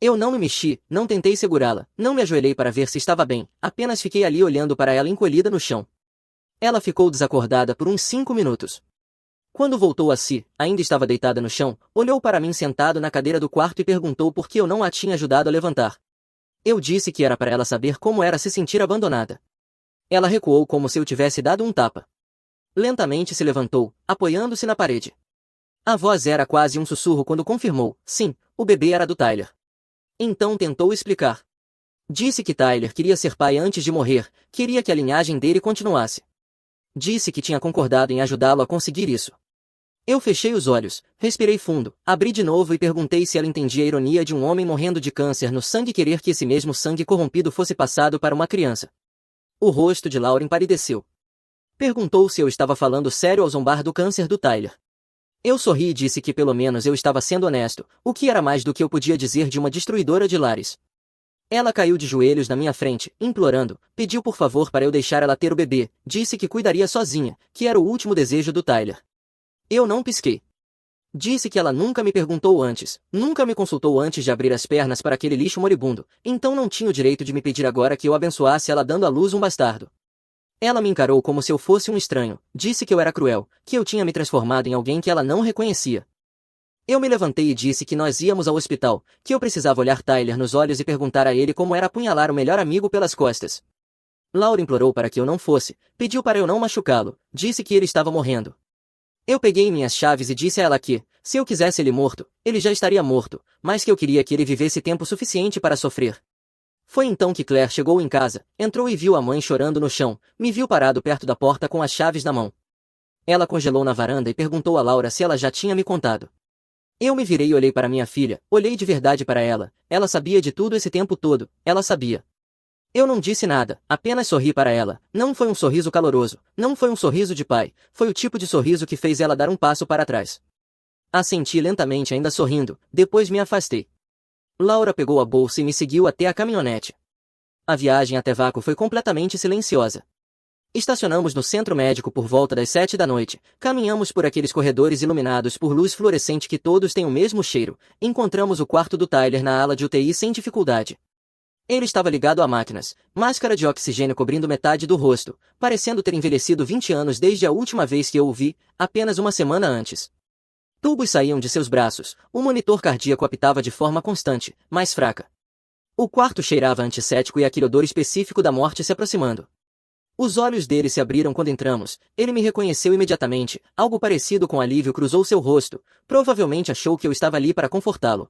Eu não me mexi, não tentei segurá-la, não me ajoelhei para ver se estava bem, apenas fiquei ali olhando para ela encolhida no chão. Ela ficou desacordada por uns 5 minutos. Quando voltou a si, ainda estava deitada no chão, olhou para mim sentado na cadeira do quarto e perguntou por que eu não a tinha ajudado a levantar. Eu disse que era para ela saber como era se sentir abandonada. Ela recuou como se eu tivesse dado um tapa. Lentamente se levantou, apoiando-se na parede. A voz era quase um sussurro quando confirmou, sim, o bebê era do Tyler. Então tentou explicar. Disse que Tyler queria ser pai antes de morrer, queria que a linhagem dele continuasse. Disse que tinha concordado em ajudá-lo a conseguir isso. Eu fechei os olhos, respirei fundo, abri de novo e perguntei se ela entendia a ironia de um homem morrendo de câncer no sangue querer que esse mesmo sangue corrompido fosse passado para uma criança. O rosto de Laura empalideceu. Perguntou se eu estava falando sério ao zombar do câncer do Tyler. Eu sorri e disse que pelo menos eu estava sendo honesto, o que era mais do que eu podia dizer de uma destruidora de lares. Ela caiu de joelhos na minha frente, implorando, pediu por favor para eu deixar ela ter o bebê, disse que cuidaria sozinha, que era o último desejo do Tyler. Eu não pisquei. Disse que ela nunca me perguntou antes, nunca me consultou antes de abrir as pernas para aquele lixo moribundo, então não tinha o direito de me pedir agora que eu abençoasse ela dando à luz um bastardo. Ela me encarou como se eu fosse um estranho, disse que eu era cruel, que eu tinha me transformado em alguém que ela não reconhecia. Eu me levantei e disse que nós íamos ao hospital, que eu precisava olhar Tyler nos olhos e perguntar a ele como era apunhalar o melhor amigo pelas costas. Laura implorou para que eu não fosse, pediu para eu não machucá-lo, disse que ele estava morrendo. Eu peguei minhas chaves e disse a ela que, se eu quisesse ele morto, ele já estaria morto, mas que eu queria que ele vivesse tempo suficiente para sofrer. Foi então que Claire chegou em casa, entrou e viu a mãe chorando no chão, me viu parado perto da porta com as chaves na mão. Ela congelou na varanda e perguntou a Laura se ela já tinha me contado. Eu me virei e olhei para minha filha, olhei de verdade para ela, ela sabia de tudo esse tempo todo, ela sabia. Eu não disse nada, apenas sorri para ela, não foi um sorriso caloroso, não foi um sorriso de pai, foi o tipo de sorriso que fez ela dar um passo para trás. Assenti lentamente ainda sorrindo, depois me afastei. Laura pegou a bolsa e me seguiu até a caminhonete. A viagem até Vácuo foi completamente silenciosa. Estacionamos no centro médico por volta das 7 da noite, caminhamos por aqueles corredores iluminados por luz fluorescente que todos têm o mesmo cheiro, encontramos o quarto do Tyler na ala de UTI sem dificuldade. Ele estava ligado a máquinas, máscara de oxigênio cobrindo metade do rosto, parecendo ter envelhecido 20 anos desde a última vez que eu o vi, apenas uma semana antes. Tubos saíam de seus braços, o monitor cardíaco apitava de forma constante, mais fraca. O quarto cheirava a antisséptico e aquele odor específico da morte se aproximando. Os olhos dele se abriram quando entramos, ele me reconheceu imediatamente, algo parecido com alívio cruzou seu rosto, provavelmente achou que eu estava ali para confortá-lo.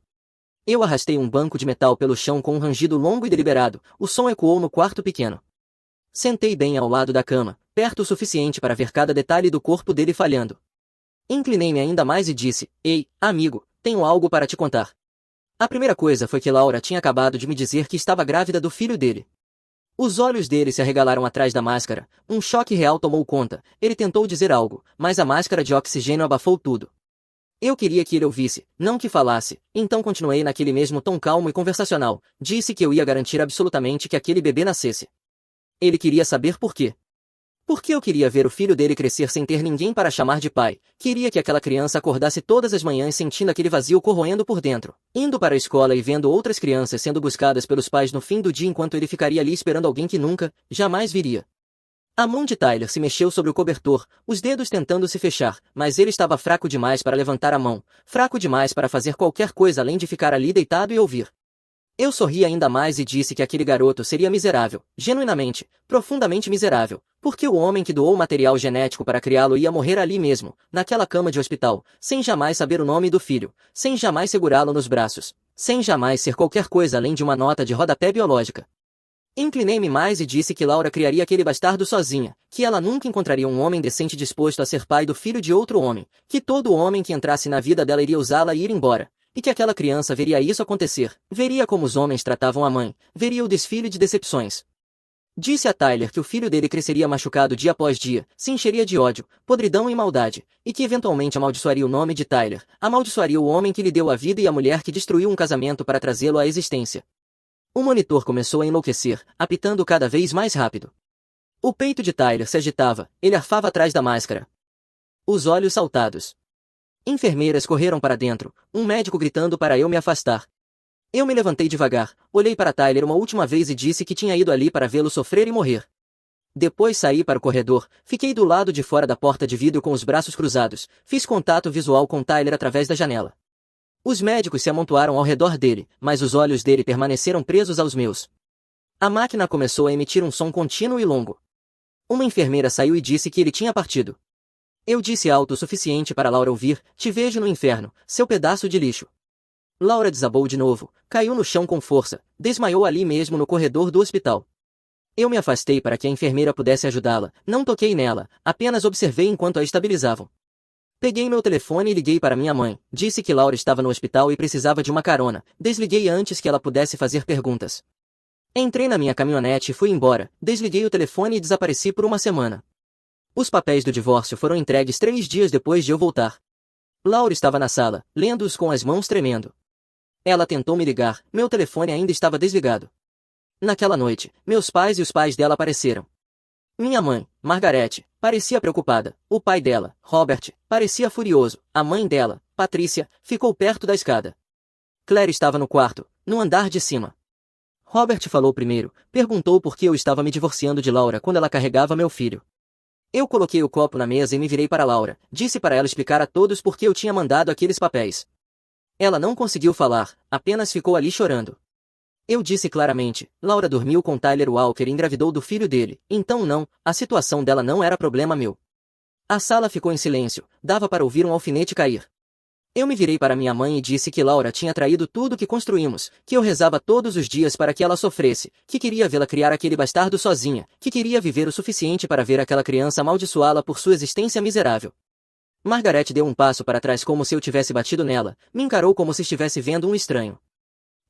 Eu arrastei um banco de metal pelo chão com um rangido longo e deliberado, o som ecoou no quarto pequeno. Sentei bem ao lado da cama, perto o suficiente para ver cada detalhe do corpo dele falhando. Inclinei-me ainda mais e disse, ei, amigo, tenho algo para te contar. A primeira coisa foi que Laura tinha acabado de me dizer que estava grávida do filho dele. Os olhos dele se arregalaram atrás da máscara, um choque real tomou conta, ele tentou dizer algo, mas a máscara de oxigênio abafou tudo. Eu queria que ele ouvisse, não que falasse, então continuei naquele mesmo tom calmo e conversacional, disse que eu ia garantir absolutamente que aquele bebê nascesse. Ele queria saber por quê. Porque eu queria ver o filho dele crescer sem ter ninguém para chamar de pai, queria que aquela criança acordasse todas as manhãs sentindo aquele vazio corroendo por dentro, indo para a escola e vendo outras crianças sendo buscadas pelos pais no fim do dia enquanto ele ficaria ali esperando alguém que nunca, jamais viria. A mão de Tyler se mexeu sobre o cobertor, os dedos tentando se fechar, mas ele estava fraco demais para levantar a mão, fraco demais para fazer qualquer coisa além de ficar ali deitado e ouvir. Eu sorri ainda mais e disse que aquele garoto seria miserável, genuinamente, profundamente miserável, porque o homem que doou material genético para criá-lo ia morrer ali mesmo, naquela cama de hospital, sem jamais saber o nome do filho, sem jamais segurá-lo nos braços, sem jamais ser qualquer coisa além de uma nota de rodapé biológica. Inclinei-me mais e disse que Laura criaria aquele bastardo sozinha, que ela nunca encontraria um homem decente disposto a ser pai do filho de outro homem, que todo homem que entrasse na vida dela iria usá-la e ir embora, e que aquela criança veria isso acontecer, veria como os homens tratavam a mãe, veria o desfile de decepções. Disse a Tyler que o filho dele cresceria machucado dia após dia, se encheria de ódio, podridão e maldade, e que eventualmente amaldiçoaria o nome de Tyler, amaldiçoaria o homem que lhe deu a vida e a mulher que destruiu um casamento para trazê-lo à existência. O monitor começou a enlouquecer, apitando cada vez mais rápido. O peito de Tyler se agitava, ele arfava atrás da máscara. Os olhos saltados. Enfermeiras correram para dentro, um médico gritando para eu me afastar. Eu me levantei devagar, olhei para Tyler uma última vez e disse que tinha ido ali para vê-lo sofrer e morrer. Depois saí para o corredor, fiquei do lado de fora da porta de vidro com os braços cruzados, fiz contato visual com Tyler através da janela. Os médicos se amontoaram ao redor dele, mas os olhos dele permaneceram presos aos meus. A máquina começou a emitir um som contínuo e longo. Uma enfermeira saiu e disse que ele tinha partido. Eu disse alto o suficiente para Laura ouvir, te vejo no inferno, seu pedaço de lixo. Laura desabou de novo, caiu no chão com força, desmaiou ali mesmo no corredor do hospital. Eu me afastei para que a enfermeira pudesse ajudá-la, não toquei nela, apenas observei enquanto a estabilizavam. Peguei meu telefone e liguei para minha mãe, disse que Laura estava no hospital e precisava de uma carona, desliguei antes que ela pudesse fazer perguntas. Entrei na minha caminhonete e fui embora, desliguei o telefone e desapareci por uma semana. Os papéis do divórcio foram entregues 3 dias depois de eu voltar. Laura estava na sala, lendo-os com as mãos tremendo. Ela tentou me ligar, meu telefone ainda estava desligado. Naquela noite, meus pais e os pais dela apareceram. Minha mãe, Margarete, parecia preocupada. O pai dela, Robert, parecia furioso. A mãe dela, Patrícia, ficou perto da escada. Claire estava no quarto, no andar de cima. Robert falou primeiro, perguntou por que eu estava me divorciando de Laura quando ela carregava meu filho. Eu coloquei o copo na mesa e me virei para Laura, disse para ela explicar a todos por que eu tinha mandado aqueles papéis. Ela não conseguiu falar, apenas ficou ali chorando. Eu disse claramente, Laura dormiu com Tyler Walker e engravidou do filho dele, então não, a situação dela não era problema meu. A sala ficou em silêncio, dava para ouvir um alfinete cair. Eu me virei para minha mãe e disse que Laura tinha traído tudo que construímos, que eu rezava todos os dias para que ela sofresse, que queria vê-la criar aquele bastardo sozinha, que queria viver o suficiente para ver aquela criança amaldiçoá-la por sua existência miserável. Margaret deu um passo para trás como se eu tivesse batido nela, me encarou como se estivesse vendo um estranho.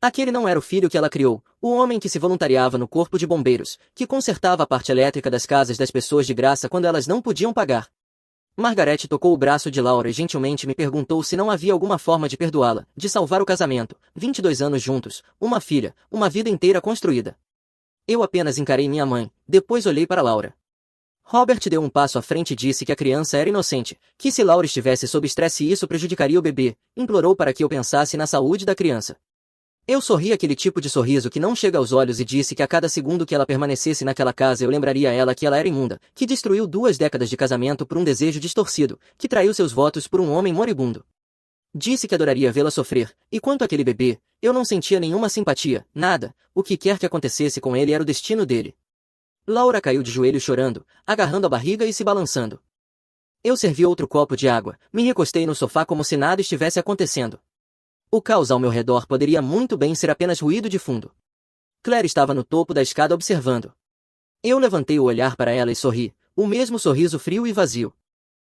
Aquele não era o filho que ela criou, o homem que se voluntariava no corpo de bombeiros, que consertava a parte elétrica das casas das pessoas de graça quando elas não podiam pagar. Margaret tocou o braço de Laura e gentilmente me perguntou se não havia alguma forma de perdoá-la, de salvar o casamento, 22 anos juntos, uma filha, uma vida inteira construída. Eu apenas encarei minha mãe, depois olhei para Laura. Robert deu um passo à frente e disse que a criança era inocente, que se Laura estivesse sob estresse isso prejudicaria o bebê, implorou para que eu pensasse na saúde da criança. Eu sorri aquele tipo de sorriso que não chega aos olhos e disse que a cada segundo que ela permanecesse naquela casa eu lembraria a ela que ela era imunda, que destruiu 2 décadas de casamento por um desejo distorcido, que traiu seus votos por um homem moribundo. Disse que adoraria vê-la sofrer, e quanto àquele bebê, eu não sentia nenhuma simpatia, nada, o que quer que acontecesse com ele era o destino dele. Laura caiu de joelhos chorando, agarrando a barriga e se balançando. Eu servi outro copo de água, me recostei no sofá como se nada estivesse acontecendo. O caos ao meu redor poderia muito bem ser apenas ruído de fundo. Claire estava no topo da escada observando. Eu levantei o olhar para ela e sorri, o mesmo sorriso frio e vazio.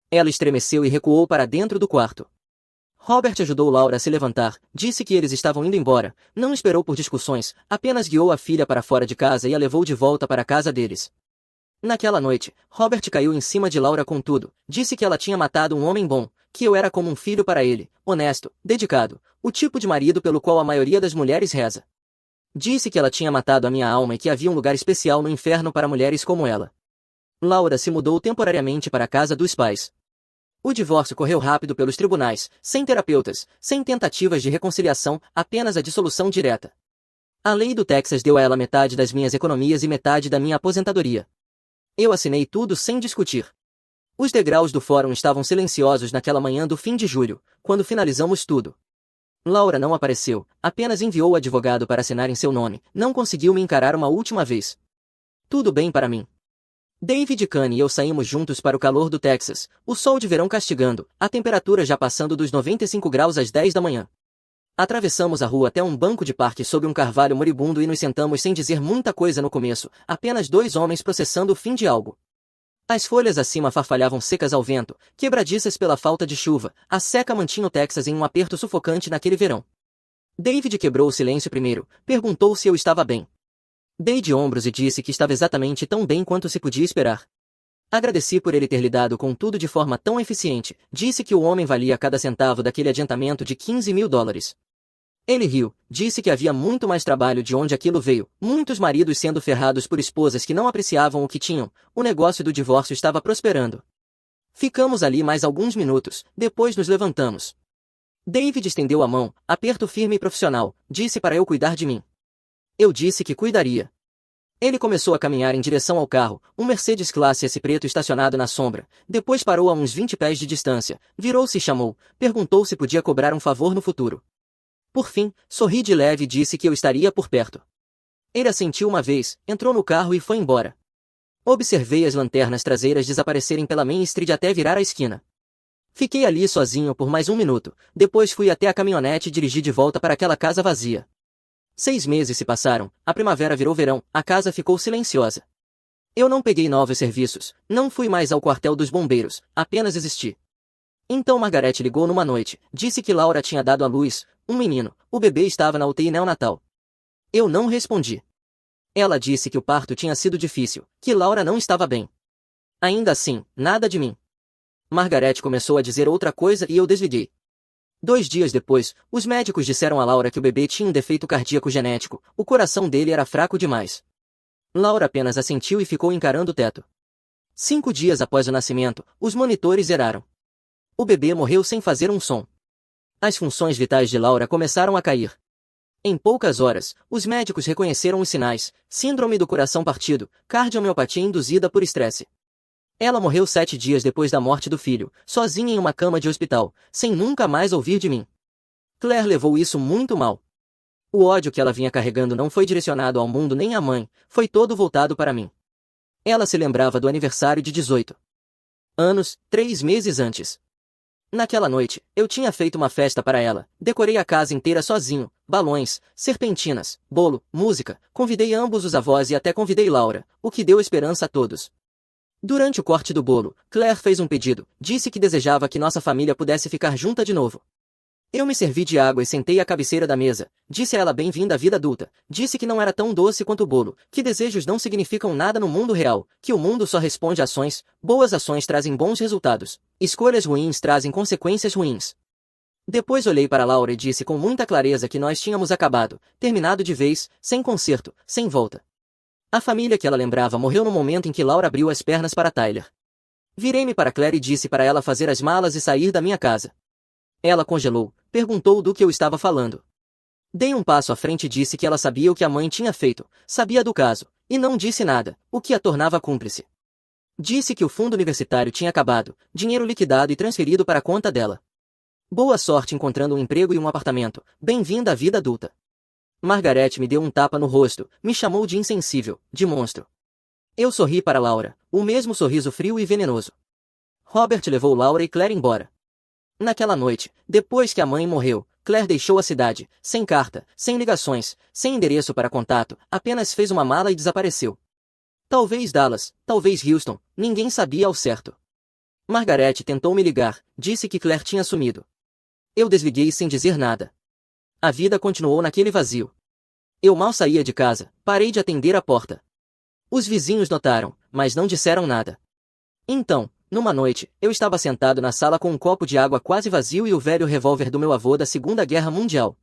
Ela estremeceu e recuou para dentro do quarto. Robert ajudou Laura a se levantar, disse que eles estavam indo embora, não esperou por discussões, apenas guiou a filha para fora de casa e a levou de volta para a casa deles. Naquela noite, Robert caiu em cima de Laura com tudo, disse que ela tinha matado um homem bom, que eu era como um filho para ele, honesto, dedicado, o tipo de marido pelo qual a maioria das mulheres reza. Disse que ela tinha matado a minha alma e que havia um lugar especial no inferno para mulheres como ela. Laura se mudou temporariamente para a casa dos pais. O divórcio correu rápido pelos tribunais, sem terapeutas, sem tentativas de reconciliação, apenas a dissolução direta. A lei do Texas deu a ela metade das minhas economias e metade da minha aposentadoria. Eu assinei tudo sem discutir. Os degraus do fórum estavam silenciosos naquela manhã do fim de julho, quando finalizamos tudo. Laura não apareceu, apenas enviou o advogado para assinar em seu nome, não conseguiu me encarar uma última vez. Tudo bem para mim. David Kane e eu saímos juntos para o calor do Texas, o sol de verão castigando, a temperatura já passando dos 95 graus às 10 da manhã. Atravessamos a rua até um banco de parque sob um carvalho moribundo e nos sentamos sem dizer muita coisa no começo, apenas 2 homens processando o fim de algo. As folhas acima farfalhavam secas ao vento, quebradiças pela falta de chuva, a seca mantinha o Texas em um aperto sufocante naquele verão. David quebrou o silêncio primeiro, perguntou se eu estava bem. Dei de ombros e disse que estava exatamente tão bem quanto se podia esperar. Agradeci por ele ter lidado com tudo de forma tão eficiente, disse que o homem valia cada centavo daquele adiantamento de $15.000. Ele riu, disse que havia muito mais trabalho de onde aquilo veio, muitos maridos sendo ferrados por esposas que não apreciavam o que tinham, o negócio do divórcio estava prosperando. Ficamos ali mais alguns minutos, depois nos levantamos. David estendeu a mão, aperto firme e profissional, disse para eu cuidar de mim. Eu disse que cuidaria. Ele começou a caminhar em direção ao carro, um Mercedes Classe S preto estacionado na sombra, depois parou a uns 20 pés de distância, virou-se e chamou, perguntou se podia cobrar um favor no futuro. Por fim, sorri de leve e disse que eu estaria por perto. Ele assentiu uma vez, entrou no carro e foi embora. Observei as lanternas traseiras desaparecerem pela Main Street até virar a esquina. Fiquei ali sozinho por mais um minuto, depois fui até a caminhonete e dirigi de volta para aquela casa vazia. 6 meses se passaram, a primavera virou verão, a casa ficou silenciosa. Eu não peguei novos serviços, não fui mais ao quartel dos bombeiros, apenas existi. Então Margaret ligou numa noite, disse que Laura tinha dado à luz, um menino, o bebê estava na UTI neonatal. Eu não respondi. Ela disse que o parto tinha sido difícil, que Laura não estava bem. Ainda assim, nada de mim. Margaret começou a dizer outra coisa e eu desliguei. 2 dias depois, os médicos disseram a Laura que o bebê tinha um defeito cardíaco genético, o coração dele era fraco demais. Laura apenas assentiu e ficou encarando o teto. 5 dias após o nascimento, os monitores zeraram. O bebê morreu sem fazer um som. As funções vitais de Laura começaram a cair. Em poucas horas, os médicos reconheceram os sinais: síndrome do coração partido, cardiomiopatia induzida por estresse. Ela morreu 7 dias depois da morte do filho, sozinha em uma cama de hospital, sem nunca mais ouvir de mim. Claire levou isso muito mal. O ódio que ela vinha carregando não foi direcionado ao mundo nem à mãe, foi todo voltado para mim. Ela se lembrava do aniversário de 18 anos, 3 meses antes. Naquela noite, eu tinha feito uma festa para ela, decorei a casa inteira sozinho, balões, serpentinas, bolo, música, convidei ambos os avós e até convidei Laura, o que deu esperança a todos. Durante o corte do bolo, Claire fez um pedido, disse que desejava que nossa família pudesse ficar junta de novo. Eu me servi de água e sentei à cabeceira da mesa, disse a ela bem-vinda à vida adulta, disse que não era tão doce quanto o bolo, que desejos não significam nada no mundo real, que o mundo só responde a ações, boas ações trazem bons resultados, escolhas ruins trazem consequências ruins. Depois olhei para Laura e disse com muita clareza que nós tínhamos acabado, terminado de vez, sem conserto, sem volta. A família que ela lembrava morreu no momento em que Laura abriu as pernas para Tyler. Virei-me para Claire e disse para ela fazer as malas e sair da minha casa. Ela congelou, perguntou do que eu estava falando. Dei um passo à frente e disse que ela sabia o que a mãe tinha feito, sabia do caso, e não disse nada, o que a tornava cúmplice. Disse que o fundo universitário tinha acabado, dinheiro liquidado e transferido para a conta dela. Boa sorte encontrando um emprego e um apartamento, bem-vinda à vida adulta. Margaret me deu um tapa no rosto, me chamou de insensível, de monstro. Eu sorri para Laura, o mesmo sorriso frio e venenoso. Robert levou Laura e Claire embora. Naquela noite, depois que a mãe morreu, Claire deixou a cidade, sem carta, sem ligações, sem endereço para contato, apenas fez uma mala e desapareceu. Talvez Dallas, talvez Houston, ninguém sabia ao certo. Margaret tentou me ligar, disse que Claire tinha sumido. Eu desliguei sem dizer nada. A vida continuou naquele vazio. Eu mal saía de casa, parei de atender a porta. Os vizinhos notaram, mas não disseram nada. Então, numa noite, eu estava sentado na sala com um copo de água quase vazio e o velho revólver do meu avô da Segunda Guerra Mundial.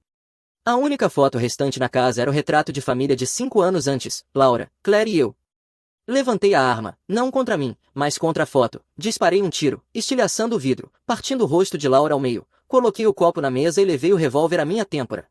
A única foto restante na casa era o retrato de família de 5 anos antes, Laura, Claire e eu. Levantei a arma, não contra mim, mas contra a foto, disparei um tiro, estilhaçando o vidro, partindo o rosto de Laura ao meio, coloquei o copo na mesa e levei o revólver à minha têmpora.